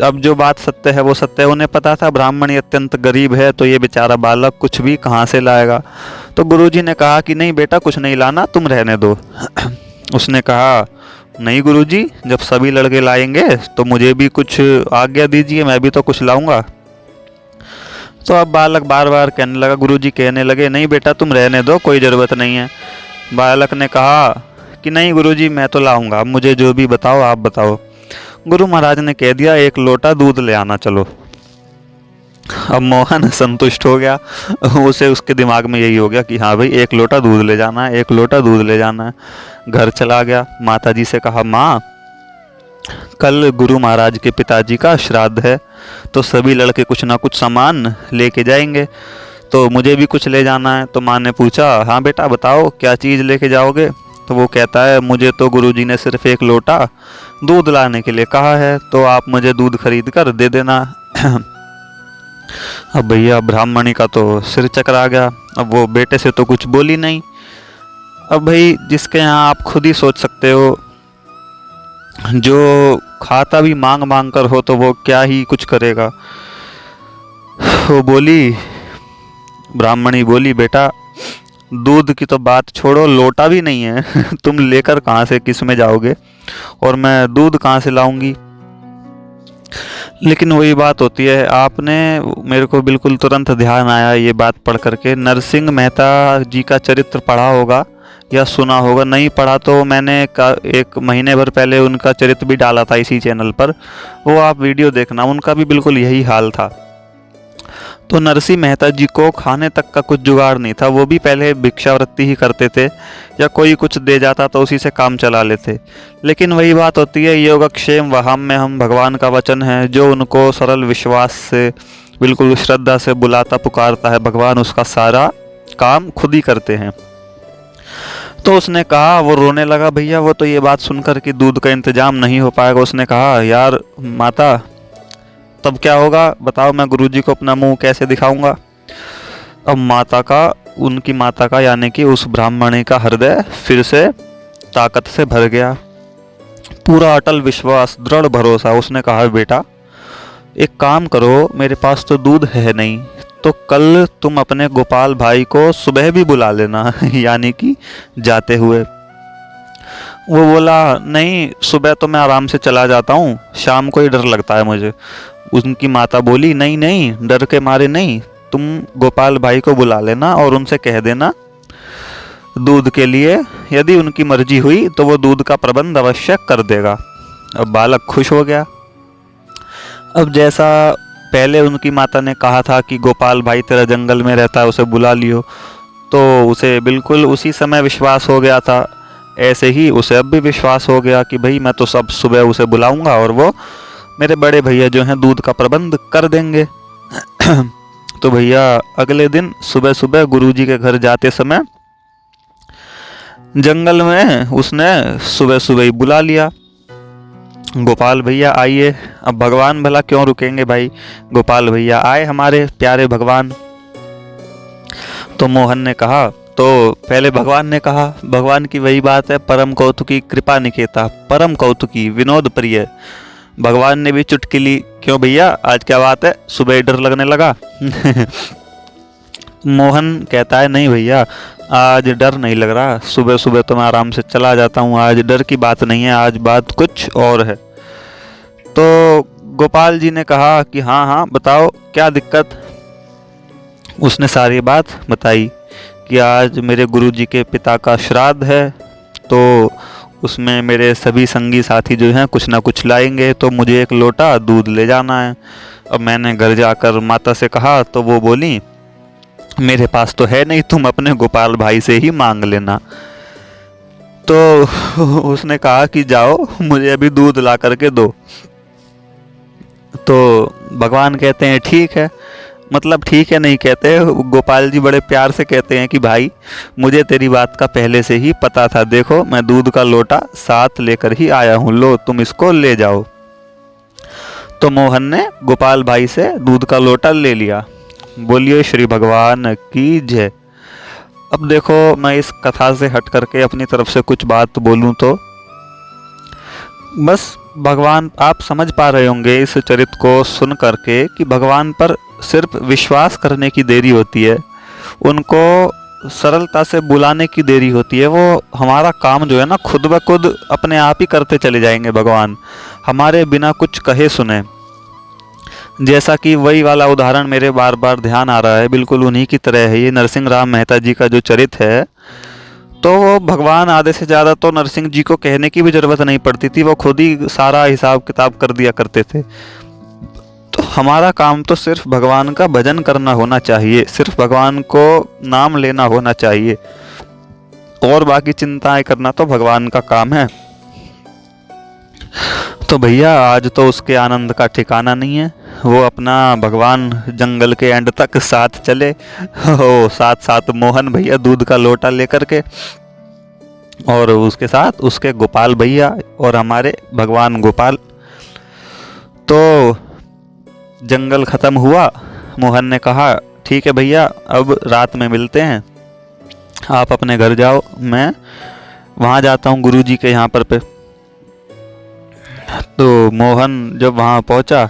Speaker 1: अब जो बात सत्य है वो सत्य है। उन्हें पता था ब्राह्मणी अत्यंत गरीब है, तो ये बेचारा बालक कुछ भी कहाँ से लाएगा। तो गुरुजी ने कहा कि नहीं बेटा कुछ नहीं लाना, तुम रहने दो। उसने कहा नहीं गुरुजी, जब सभी लड़के लाएंगे तो मुझे भी कुछ आज्ञा दीजिए, मैं भी तो कुछ लाऊंगा। तो अब बालक बार बार कहने लगा, गुरुजी कहने लगे नहीं बेटा तुम रहने दो, कोई ज़रूरत नहीं है। बालक ने कहा कि नहीं गुरुजी मैं तो लाऊंगा, मुझे जो भी बताओ आप बताओ। गुरु महाराज ने कह दिया एक लोटा दूध ले आना चलो। अब मोहन संतुष्ट हो गया, उसे उसके दिमाग में यही हो गया कि हाँ भाई एक लोटा दूध ले जाना है, एक लोटा दूध ले जाना है। घर चला गया, माता जी से कहा माँ कल गुरु महाराज के पिताजी का श्राद्ध है, तो सभी लड़के कुछ ना कुछ सामान लेके जाएंगे, तो मुझे भी कुछ ले जाना है। तो माँ ने पूछा हाँ बेटा बताओ क्या चीज़ लेके जाओगे। तो वो कहता है मुझे तो गुरुजी ने सिर्फ एक लोटा दूध लाने के लिए कहा है, तो आप मुझे दूध खरीद कर दे देना। अब भैया ब्राह्मणी का तो सिर चकरा गया, अब वो बेटे से तो कुछ बोली नहीं। अब भाई जिसके यहाँ आप खुद ही सोच सकते हो, जो खाता भी मांग मांग कर हो तो वो क्या ही कुछ करेगा। वो बोली, ब्राह्मणी बोली बेटा दूध की तो बात छोड़ो, लोटा भी नहीं है तुम लेकर कहाँ से किस में जाओगे, और मैं दूध कहाँ से लाऊंगी। लेकिन वही बात होती है, आपने मेरे को बिल्कुल तुरंत ध्यान आया ये बात पढ़ करके, नरसिंह मेहता जी का चरित्र पढ़ा होगा या सुना होगा, नहीं पढ़ा तो मैंने एक महीने भर पहले उनका चरित्र भी डाला था इसी चैनल पर, वो आप वीडियो देखना, उनका भी बिल्कुल यही हाल था। तो नरसिंह मेहता जी को खाने तक का कुछ जुगाड़ नहीं था, वो भी पहले भिक्षावृत्ति ही करते थे, या कोई कुछ दे जाता तो उसी से काम चला लेते। लेकिन वही बात होती है, योगक्षेम वहाम में हम भगवान का वचन है, जो उनको सरल विश्वास से बिल्कुल श्रद्धा से बुलाता पुकारता है, भगवान उसका सारा काम खुद ही करते हैं। तो उसने कहा, वो रोने लगा भैया, वो तो ये बात सुनकर कि दूध का इंतजाम नहीं हो पाएगा। उसने कहा यार माता तब क्या होगा बताओ, मैं गुरुजी को अपना मुंह कैसे दिखाऊंगा। अब उनकी माता का यानी कि उस ब्राह्मणी का हृदय फिर से ताकत से भर गया, पूरा अटल विश्वास, दृढ़ भरोसा। उसने कहा बेटा एक काम करो, मेरे पास तो दूध है नहीं, तो कल तुम अपने गोपाल भाई को सुबह भी बुला लेना यानी कि जाते हुए। वो बोला नहीं सुबह तो मैं आराम से चला जाता हूँ, शाम को ही डर लगता है मुझे। उनकी माता बोली नहीं नहीं डर के मारे नहीं, तुम गोपाल भाई को बुला लेना और उनसे कह देना दूध के लिए, यदि उनकी मर्जी हुई तो वो दूध का प्रबंध अवश्य कर देगा। अब बालक खुश हो गया। अब जैसा पहले उनकी माता ने कहा था कि गोपाल भाई तेरा जंगल में रहता है उसे बुला लियो, तो उसे बिल्कुल उसी समय विश्वास हो गया था। ऐसे ही उसे अब भी विश्वास हो गया कि भाई मैं तो सब सुबह उसे बुलाऊंगा और वो मेरे बड़े भैया जो हैं दूध का प्रबंध कर देंगे। तो भैया अगले दिन सुबह सुबह गुरुजी के घर जाते समय जंगल में उसने सुबह सुबह ही बुला लिया। गोपाल भैया आइए। अब भगवान भला क्यों रुकेंगे भाई, गोपाल भैया आए हमारे प्यारे भगवान। तो मोहन ने कहा, तो पहले भगवान ने कहा, भगवान की वही बात है, परम कौतुकी कृपा निकेता, परम कौतुकी विनोद प्रिय। भगवान ने भी चुटकी ली, क्यों भैया आज क्या बात है, सुबह ही डर लगने लगा। मोहन कहता है, नहीं भैया आज डर नहीं लग रहा, सुबह सुबह तो मैं आराम से चला जाता हूँ, आज डर की बात नहीं है, आज बात कुछ और है। तो गोपाल जी ने कहा कि हाँ हाँ बताओ क्या दिक्कत। उसने सारी बात बताई कि आज मेरे गुरुजी के पिता का श्राद्ध है, तो उसमें मेरे सभी संगी साथी जो हैं कुछ ना कुछ लाएंगे, तो मुझे एक लोटा दूध ले जाना है। अब मैंने घर जाकर माता से कहा तो वो बोली, मेरे पास तो है नहीं, तुम अपने गोपाल भाई से ही मांग लेना। तो उसने कहा कि जाओ मुझे अभी दूध ला करके दो। तो भगवान कहते हैं ठीक है, मतलब ठीक है नहीं कहते, गोपाल जी बड़े प्यार से कहते हैं कि भाई मुझे तेरी बात का पहले से ही पता था, देखो मैं दूध का लोटा साथ लेकर ही आया हूँ, लो तुम इसको ले जाओ। तो मोहन ने गोपाल भाई से दूध का लोटा ले लिया। बोलिए श्री भगवान की जय। अब देखो मैं इस कथा से हट करके अपनी तरफ से कुछ बात बोलूं तो बस भगवान, आप समझ पा रहे होंगे इस चरित्र को सुन करके कि भगवान पर सिर्फ विश्वास करने की देरी होती है, उनको सरलता से बुलाने की देरी होती है। वो हमारा काम जो है ना खुद ब खुद अपने आप ही करते चले जाएंगे भगवान, हमारे बिना कुछ कहे सुने। जैसा कि वही वाला उदाहरण मेरे बार बार ध्यान आ रहा है, बिल्कुल उन्हीं की तरह है ये नरसिंह राम मेहता जी का जो चरित्र है। तो वो भगवान आधे से ज़्यादा तो नरसिंह जी को कहने की भी ज़रूरत नहीं पड़ती थी, वो खुद ही सारा हिसाब किताब कर दिया करते थे। तो हमारा काम तो सिर्फ भगवान का भजन करना होना चाहिए, सिर्फ भगवान को नाम लेना होना चाहिए, और बाकी चिंताएं करना तो भगवान का काम है। तो भैया आज तो उसके आनंद का ठिकाना नहीं है, वो अपना भगवान जंगल के एंड तक साथ चले, हो साथ साथ मोहन भैया दूध का लोटा लेकर के, और उसके साथ उसके गोपाल भैया और हमारे भगवान गोपाल। तो जंगल खत्म हुआ, मोहन ने कहा ठीक है भैया अब रात में मिलते हैं, आप अपने घर जाओ, मैं वहाँ जाता हूँ गुरुजी के यहाँ पर पे। तो मोहन जब वहाँ पहुँचा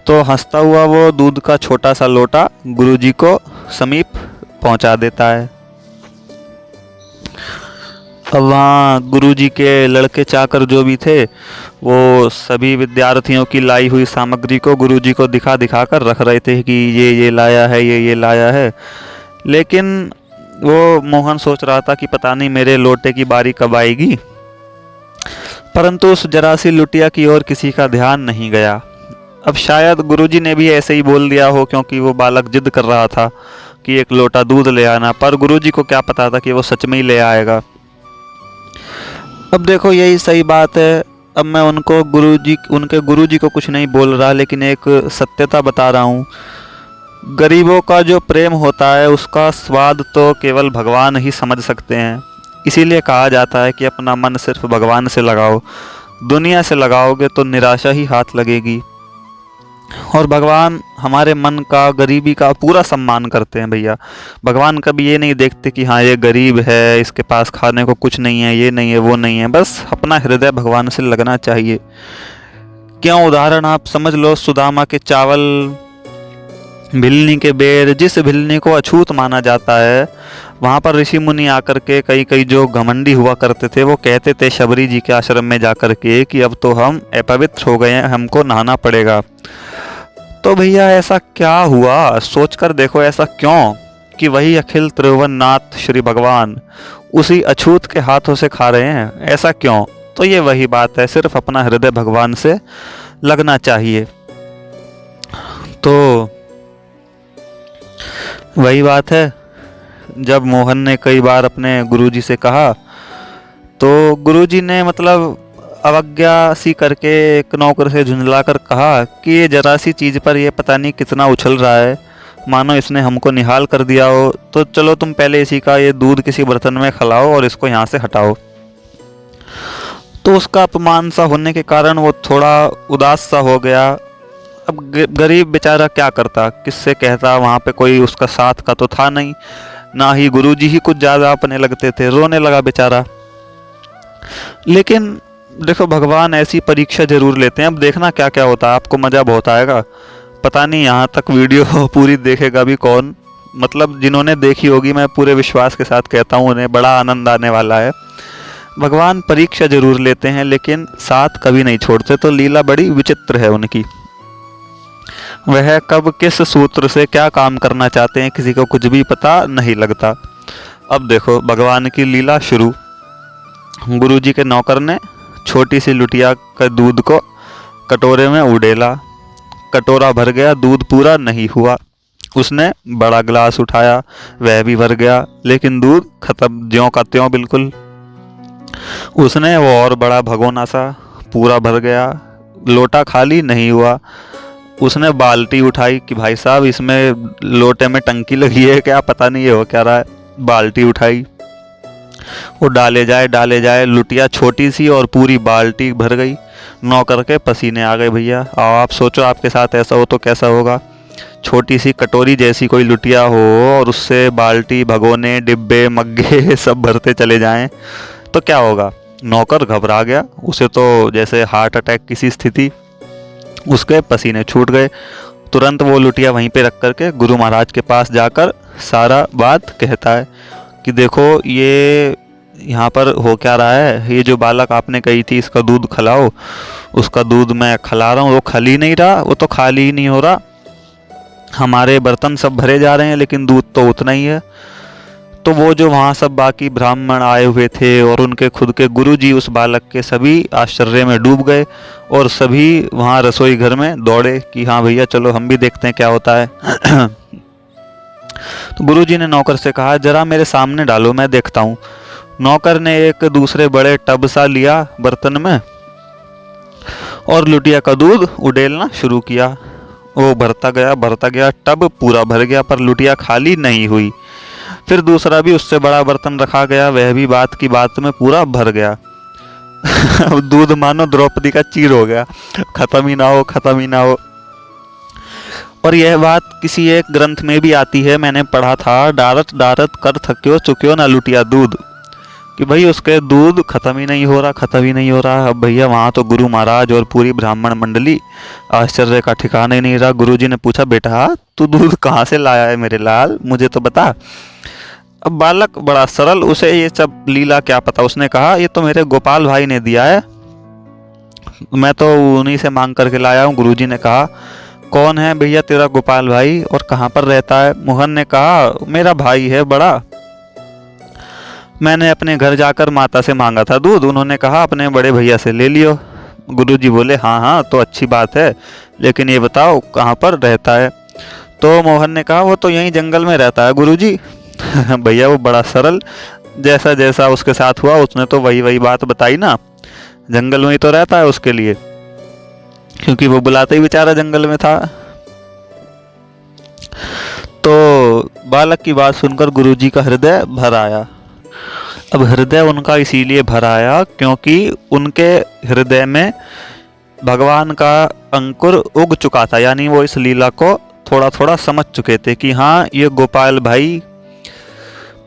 Speaker 1: तो हंसता हुआ वो दूध का छोटा सा लोटा गुरुजी को समीप पहुँचा देता है। अब वहाँ गुरुजी के लड़के चाकर जो भी थे वो सभी विद्यार्थियों की लाई हुई सामग्री को गुरुजी को दिखा दिखा कर रख रहे थे कि ये लाया है, ये लाया है। लेकिन वो मोहन सोच रहा था कि पता नहीं मेरे लोटे की बारी कब आएगी, परंतु उस जरा सी लुटिया की ओर किसी का ध्यान नहीं गया। अब शायद गुरुजी ने भी ऐसे ही बोल दिया हो, क्योंकि वो बालक जिद कर रहा था कि एक लोटा दूध ले आना, पर गुरुजी को क्या पता था कि वो सच में ही ले आएगा। अब देखो यही सही बात है, अब मैं उनके गुरुजी को कुछ नहीं बोल रहा, लेकिन एक सत्यता बता रहा हूँ। गरीबों का जो प्रेम होता है उसका स्वाद तो केवल भगवान ही समझ सकते हैं। इसीलिए कहा जाता है कि अपना मन सिर्फ भगवान से लगाओ, दुनिया से लगाओगे तो निराशा ही हाथ लगेगी। और भगवान हमारे मन का, गरीबी का पूरा सम्मान करते हैं भैया। भगवान कभी ये नहीं देखते कि हाँ ये गरीब है, इसके पास खाने को कुछ नहीं है, ये नहीं है, वो नहीं है, बस अपना हृदय भगवान से लगना चाहिए। क्यों, उदाहरण आप समझ लो, सुदामा के चावल, भिलनी के बेर, जिस भिलनी को अछूत माना जाता है, वहाँ पर ऋषि मुनि आकर के कई जो घमंडी हुआ करते थे वो कहते थे शबरी जी के आश्रम में जाकर के कि अब तो हम अपवित्र हो गए हैं, हमको नहाना पड़ेगा। तो भैया ऐसा क्या हुआ, सोचकर देखो ऐसा क्यों कि वही अखिल त्रिभुवन नाथ श्री भगवान उसी अछूत के हाथों से खा रहे हैं, ऐसा क्यों? तो ये वही बात है, सिर्फ अपना हृदय भगवान से लगना चाहिए। तो वही बात है, जब मोहन ने कई बार अपने गुरुजी से कहा तो गुरुजी ने मतलब अवज्ञा सी करके एक नौकर से झुंझला कर कहा कि ये जरा सी चीज़ पर ये पता नहीं कितना उछल रहा है, मानो इसने हमको निहाल कर दिया हो, तो चलो तुम पहले इसी का ये दूध किसी बर्तन में खिलाओ और इसको यहाँ से हटाओ। तो उसका अपमान सा होने के कारण वो थोड़ा उदास सा हो गया। अब गरीब बेचारा क्या करता, किससे कहता, वहाँ पे कोई उसका साथ का तो था नहीं, ना ही गुरुजी ही कुछ ज़्यादा अपने लगते थे। रोने लगा बेचारा। लेकिन देखो, भगवान ऐसी परीक्षा जरूर लेते हैं। अब देखना क्या क्या होता है, आपको मज़ा बहुत आएगा। पता नहीं यहाँ तक वीडियो पूरी देखेगा भी कौन, मतलब जिन्होंने देखी होगी, मैं पूरे विश्वास के साथ कहता हूँ उन्हें बड़ा आनंद आने वाला है। भगवान परीक्षा जरूर लेते हैं लेकिन साथ कभी नहीं छोड़ते। तो लीला बड़ी विचित्र है उनकी। वह कब किस सूत्र से क्या काम करना चाहते हैं किसी को कुछ भी पता नहीं लगता। अब देखो भगवान की लीला शुरू। गुरुजी के नौकर ने छोटी सी लुटिया के दूध को कटोरे में उड़ेला। कटोरा भर गया, दूध पूरा नहीं हुआ। उसने बड़ा गिलास उठाया, वह भी भर गया, लेकिन दूध खत्म, ज्यों का त्यों बिल्कुल। उसने वो और बड़ा भगोना सा, पूरा भर गया, लोटा खाली नहीं हुआ। उसने बाल्टी उठाई कि भाई साहब इसमें लोटे में टंकी लगी है क्या, पता नहीं ये हो क्या रहा है। बाल्टी उठाई, वो डाले जाए, लुटिया छोटी सी और पूरी बाल्टी भर गई। नौकर के पसीने आ गए भैया। आप सोचो आपके साथ ऐसा हो तो कैसा होगा। छोटी सी कटोरी जैसी कोई लुटिया हो और उससे बाल्टी, भगोने, डिब्बे, मग्गे सब भरते चले जाएं तो क्या होगा। नौकर घबरा गया, उसे तो जैसे हार्ट अटैक की सी स्थिति। उसके पसीने छूट गए। तुरंत वो लुटिया वहीं पे रख करके गुरु महाराज के पास जाकर सारा बात कहता है कि देखो ये यहाँ पर हो क्या रहा है, ये जो बालक आपने कही थी इसका दूध खिलाओ, उसका दूध मैं खिला रहा हूँ, वो खल ही नहीं रहा, वो तो खाली ही नहीं हो रहा। हमारे बर्तन सब भरे जा रहे हैं लेकिन दूध तो उतना ही है। तो वो जो वहाँ सब बाकी ब्राह्मण आए हुए थे और उनके खुद के गुरुजी उस बालक के, सभी आश्चर्य में डूब गए और सभी वहाँ रसोई घर में दौड़े कि हाँ भैया चलो हम भी देखते हैं क्या होता है। तो गुरुजी ने नौकर से कहा जरा मेरे सामने डालो, मैं देखता हूँ। नौकर ने एक दूसरे बड़े टब सा लिया बर्तन में और लुटिया का दूध उड़ेलना शुरू किया। वो भरता गया, टब पूरा भर गया पर लुटिया खाली नहीं हुई। फिर दूसरा भी उससे बड़ा बर्तन रखा गया, वह भी बात की बात में पूरा भर गया। अब दूध मानो द्रौपदी का चीर हो गया, खत्म ही ना हो। और यह बात किसी एक ग्रंथ में भी आती है, मैंने पढ़ा था, डारत डारत कर थक्यो चुक्यो ना लुटिया दूध, कि भाई उसके दूध खत्म ही नहीं हो रहा। अब भैया वहाँ तो गुरु महाराज और पूरी ब्राह्मण मंडली, आश्चर्य का ठिकाना ही नहीं रहा। गुरुजी ने पूछा बेटा तू दूध कहाँ से लाया है मेरे लाल, मुझे तो बता। अब बालक बड़ा सरल, उसे ये सब लीला क्या पता। उसने कहा ये तो मेरे गोपाल भाई ने दिया है, मैं तो उन्हीं से मांग करके लाया हूँ। गुरुजी ने कहा कौन है भैया तेरा गोपाल भाई और कहाँ पर रहता है। मोहन ने कहा मेरा भाई है बड़ा, मैंने अपने घर जाकर माता से मांगा था दूध, उन्होंने कहा अपने बड़े भैया से ले लियो। गुरुजी बोले हाँ तो अच्छी बात है, लेकिन ये बताओ कहाँ पर रहता है। तो मोहन ने कहा वो तो यहीं जंगल में रहता है गुरुजी। भैया वो बड़ा सरल, जैसा जैसा उसके साथ हुआ उसने तो वही बात बताई ना, जंगल में ही तो रहता है उसके लिए, क्योंकि वो बुलाते ही बेचारा जंगल में था। तो बालक की बात सुनकर गुरुजी का हृदय भर आया। अब हृदय उनका इसीलिए भर आया क्योंकि उनके हृदय में भगवान का अंकुर उग चुका था, यानी वो इस लीला को थोड़ा थोड़ा समझ चुके थे कि हाँ ये गोपाल भाई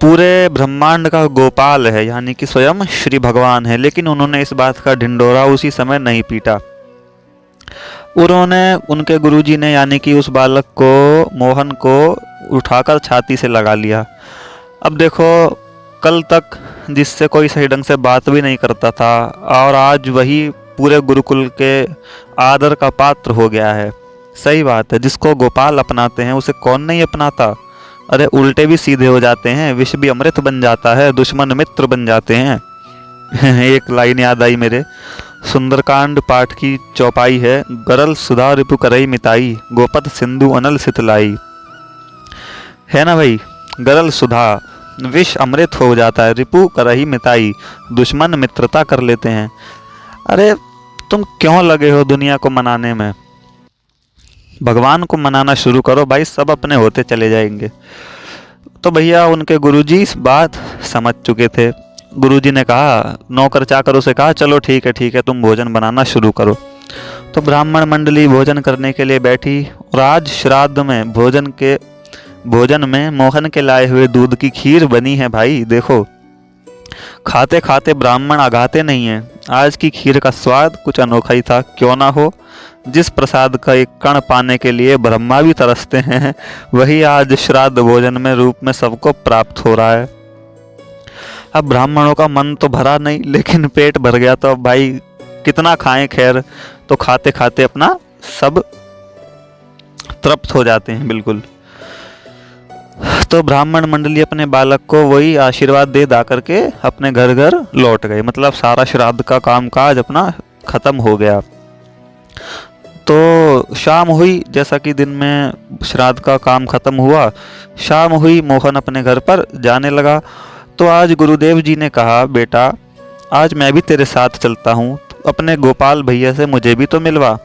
Speaker 1: पूरे ब्रह्मांड का गोपाल है, यानी कि स्वयं श्री भगवान है। लेकिन उन्होंने इस बात का ढिंडोरा उसी समय नहीं पीटा। उन्होंने, उनके गुरुजी ने, यानी कि उस बालक को, मोहन को उठाकर छाती से लगा लिया। अब देखो कल तक जिससे कोई सही ढंग से बात भी नहीं करता था और आज वही पूरे गुरुकुल के आदर का पात्र हो गया है। सही बात है, जिसको गोपाल अपनाते हैं उसे कौन नहीं अपनाता। अरे उल्टे भी सीधे हो जाते हैं, विष भी अमृत बन जाता है, दुश्मन मित्र बन जाते हैं। एक लाइन याद आई मेरे, सुंदरकांड पाठ की चौपाई है, गरल सुधा रिपु करई मिताई, गोपत सिंधु अनल सितलाई। है ना भाई, गरल सुधा, विष अमृत हो जाता है, रिपु करही मिताई, दुश्मन मित्रता कर लेते हैं। अरे तुम क्यों लगे हो दुनिया को मनाने में, भगवान को मनाना शुरू करो भाई, सब अपने होते चले जाएंगे। तो भैया उनके गुरुजी इस बात समझ चुके थे गुरुजी ने कहा, नौकर चाकरों से कहा, चलो ठीक है तुम भोजन बनाना शुरू करो। तो ब्राह्मण मंडली भोजन करने के लिए बैठी और आज श्राद्ध में भोजन में मोहन के लाए हुए दूध की खीर बनी है। भाई देखो, खाते खाते ब्राह्मण आगाते नहीं है। आज की खीर का स्वाद कुछ अनोखा ही था, क्यों ना हो। जिस प्रसाद का एक कण पाने के लिए ब्रह्मा भी तरसते हैं, वही आज श्राद्ध भोजन में रूप में सबको प्राप्त हो रहा है। अब ब्राह्मणों का मन तो भरा नहीं, लेकिन पेट भर गया, तो अब भाई कितना खाएं। खैर, तो खाते खाते अपना सब तृप्त हो जाते हैं बिल्कुल। तो ब्राह्मण मंडली अपने बालक को वही आशीर्वाद दे दा करके अपने घर घर लौट गए। मतलब सारा श्राद्ध का कामकाज अपना खत्म हो गया। तो शाम हुई, जैसा कि दिन में श्राद्ध का काम खत्म हुआ, शाम हुई, मोहन अपने घर पर जाने लगा। तो आज गुरुदेव जी ने कहा, बेटा आज मैं भी तेरे साथ चलता हूँ, अपने गोपाल भैया से मुझे भी तो मिलवा।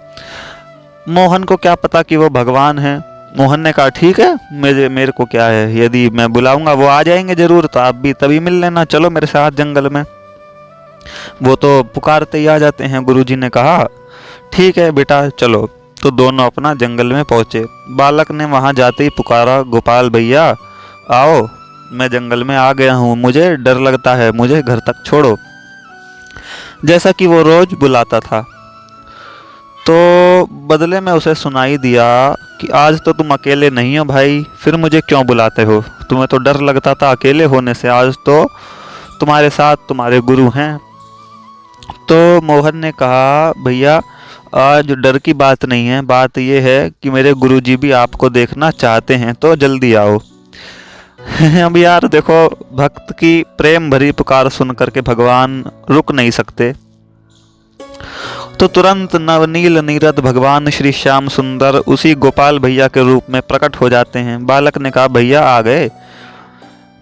Speaker 1: मोहन को क्या पता कि वो भगवान है। मोहन ने कहा, ठीक है, मेरे को क्या है, यदि मैं बुलाऊंगा वो आ जाएंगे जरूर, तो आप भी तभी मिल लेना, चलो मेरे साथ जंगल में। वो तो पुकारते ही आ जाते हैं। गुरुजी ने कहा, ठीक है बेटा चलो। तो दोनों अपना जंगल में पहुंचे। बालक ने वहां जाते ही पुकारा, गोपाल भैया आओ, मैं जंगल में आ गया हूँ, मुझे डर लगता है, मुझे घर तक छोड़ो। जैसा कि वो रोज बुलाता था। तो बदले में उसे सुनाई दिया कि आज तो तुम अकेले नहीं हो भाई, फिर मुझे क्यों बुलाते हो? तुम्हें तो डर लगता था अकेले होने से, आज तो तुम्हारे साथ तुम्हारे गुरु हैं। तो मोहन ने कहा, भैया आज डर की बात नहीं है, बात यह है कि मेरे गुरुजी भी आपको देखना चाहते हैं, तो जल्दी आओ। अब यार देखो, भक्त की प्रेम भरी पुकार सुन करके भगवान रुक नहीं सकते। तो तुरंत नवनील नीरद भगवान श्री श्याम सुंदर उसी गोपाल भैया के रूप में प्रकट हो जाते हैं। बालक ने कहा, भैया आ गए?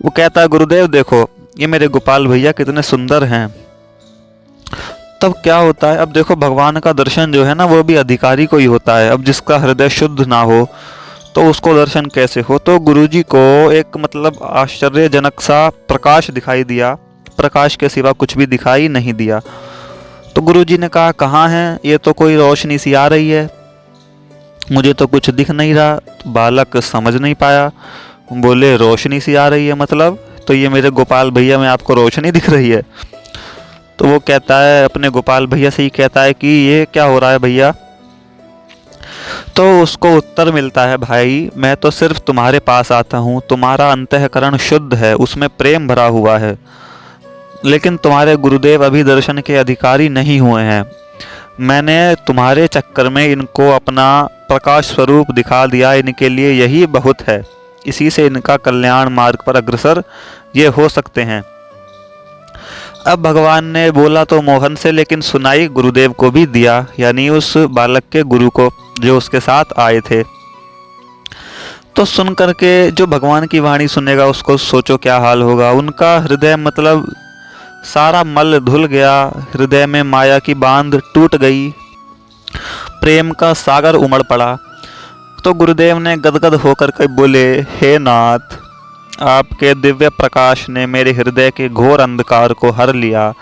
Speaker 1: वो कहता, गुरुदेव देखो ये मेरे गोपाल भैया कितने सुंदर हैं। तब क्या होता है, अब देखो भगवान का दर्शन जो है ना, वो भी अधिकारी को ही होता है। अब जिसका हृदय शुद्ध ना हो तो उसको दर्शन कैसे हो? तो गुरुजी को एक मतलब आश्चर्यजनक सा प्रकाश दिखाई दिया। प्रकाश के सिवा कुछ भी दिखाई नहीं दिया। तो गुरुजी ने कहा, कहाँ है? ये तो कोई रोशनी सी आ रही है, मुझे तो कुछ दिख नहीं रहा। तो बालक समझ नहीं पाया, बोले रोशनी सी आ रही है मतलब? तो ये मेरे गोपाल भैया में आपको रोशनी दिख रही है? तो वो कहता है, अपने गोपाल भैया से ही कहता है कि ये क्या हो रहा है भैया? तो उसको उत्तर मिलता है, भाई मैं तो सिर्फ तुम्हारे पास आता हूँ, तुम्हारा अंतःकरण शुद्ध है, उसमें प्रेम भरा हुआ है, लेकिन तुम्हारे गुरुदेव अभी दर्शन के अधिकारी नहीं हुए हैं। मैंने तुम्हारे चक्कर में इनको अपना प्रकाश स्वरूप दिखा दिया, इनके लिए यही बहुत है, इसी से इनका कल्याण मार्ग पर अग्रसर ये हो सकते हैं। अब भगवान ने बोला तो मोहन से, लेकिन सुनाई गुरुदेव को भी दिया, यानी उस बालक के गुरु को जो उसके साथ आए थे। तो सुन करके जो भगवान की वाणी सुनेगा उसको सोचो क्या हाल होगा। उनका हृदय मतलब सारा मल धुल गया, हृदय में माया की बांध टूट गई, प्रेम का सागर उमड़ पड़ा। तो गुरुदेव ने गदगद होकर के बोले, हे नाथ, आपके दिव्य प्रकाश ने मेरे हृदय के घोर अंधकार को हर लिया।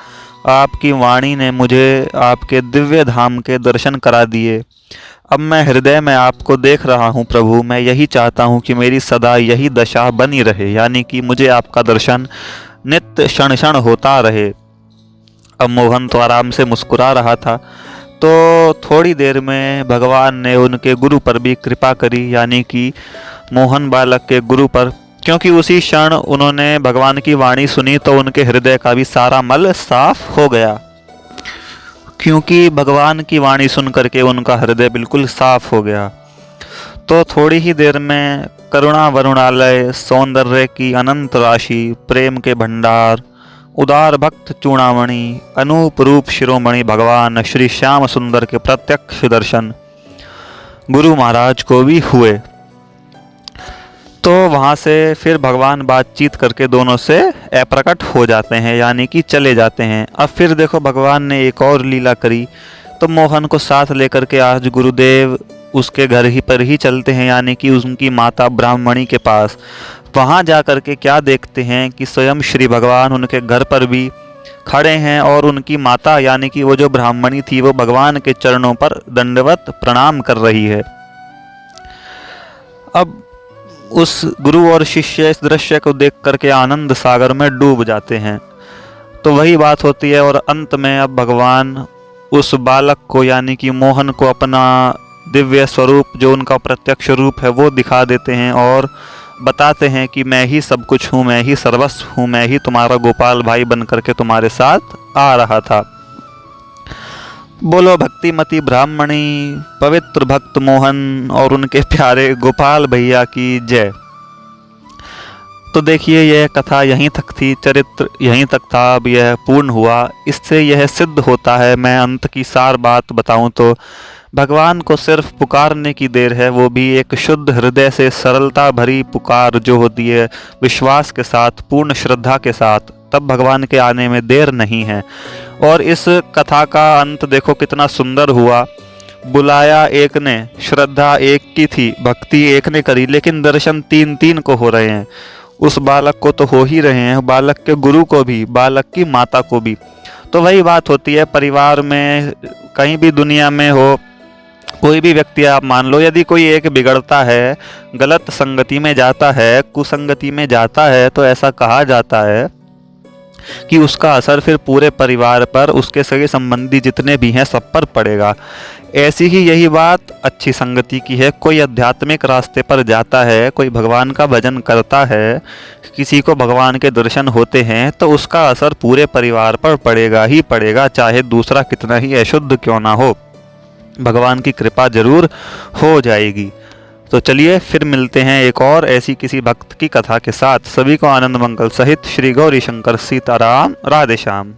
Speaker 1: आपकी वाणी ने मुझे आपके दिव्य धाम के दर्शन करा दिए। अब मैं हृदय में आपको देख रहा हूँ प्रभु। मैं यही चाहता हूँ कि मेरी सदा यही दशा बनी रहे, यानी कि मुझे आपका दर्शन नित्य क्षण क्षण होता रहे। अब मोहन तो आराम से मुस्कुरा रहा था। तो थोड़ी देर में भगवान ने उनके गुरु पर भी कृपा करी, यानी कि मोहन बालक के गुरु पर, क्योंकि उसी क्षण उन्होंने भगवान की वाणी सुनी तो उनके हृदय का भी सारा मल साफ हो गया। क्योंकि भगवान की वाणी सुन करके उनका हृदय बिल्कुल साफ हो गया। तो थोड़ी ही देर में करुणा वरुणालय, सौंदर्य की अनंत राशि, प्रेम के भंडार, उदार भक्त चूड़ामणि, अनूप रूप शिरोमणि भगवान श्री श्याम सुंदर के प्रत्यक्ष दर्शन गुरु महाराज को भी हुए। तो वहाँ से फिर भगवान बातचीत करके दोनों से अप्रकट हो जाते हैं, यानी कि चले जाते हैं। अब फिर देखो भगवान ने एक और लीला करी। तो मोहन को साथ लेकर के आज गुरुदेव उसके घर ही पर ही चलते हैं, यानी कि उनकी माता ब्राह्मणी के पास। वहाँ जा कर के क्या देखते हैं कि स्वयं श्री भगवान उनके घर पर भी खड़े हैं और उनकी माता यानी कि वो जो ब्राह्मणी थी वो भगवान के चरणों पर दंडवत प्रणाम कर रही है। अब उस गुरु और शिष्य इस दृश्य को देख करके आनंद सागर में डूब जाते हैं। तो वही बात होती है और अंत में अब भगवान उस बालक को यानी कि मोहन को अपना दिव्य स्वरूप जो उनका प्रत्यक्ष रूप है वो दिखा देते हैं और बताते हैं कि मैं ही सब कुछ हूँ, मैं ही सर्वस्व हूँ, मैं ही तुम्हारा गोपाल भाई बन करके तुम्हारे साथ आ रहा था। बोलो भक्तिमती ब्राह्मणी, पवित्र भक्त मोहन और उनके प्यारे गोपाल भैया की जय। तो देखिए यह कथा यहीं तक थी, चरित्र यहीं तक था, अब यह पूर्ण हुआ। इससे यह सिद्ध होता है, मैं अंत की सार बात बताऊं तो भगवान को सिर्फ पुकारने की देर है, वो भी एक शुद्ध हृदय से सरलता भरी पुकार जो होती है, विश्वास के साथ, पूर्ण श्रद्धा के साथ, तब भगवान के आने में देर नहीं है। और इस कथा का अंत देखो कितना सुंदर हुआ। बुलाया एक ने, श्रद्धा एक की थी, भक्ति एक ने करी, लेकिन दर्शन तीन तीन को हो रहे हैं। उस बालक को तो हो ही रहे हैं, बालक के गुरु को भी, बालक की माता को भी। तो वही बात होती है, परिवार में कहीं भी दुनिया में हो, कोई भी व्यक्ति आप मान लो, यदि कोई एक बिगड़ता है, गलत संगति में जाता है, कुसंगति में जाता है, तो ऐसा कहा जाता है कि उसका असर फिर पूरे परिवार पर, उसके सगे संबंधी जितने भी हैं सब पर पड़ेगा। ऐसी ही यही बात अच्छी संगति की है। कोई आध्यात्मिक रास्ते पर जाता है, कोई भगवान का भजन करता है, किसी को भगवान के दर्शन होते हैं, तो उसका असर पूरे परिवार पर पड़ेगा ही पड़ेगा, चाहे दूसरा कितना ही अशुद्ध क्यों ना हो, भगवान की कृपा जरूर हो जाएगी। तो चलिए फिर मिलते हैं एक और ऐसी किसी भक्त की कथा के साथ। सभी को आनंद मंगल सहित श्री गौरी शंकर सीताराम, राधे श्याम।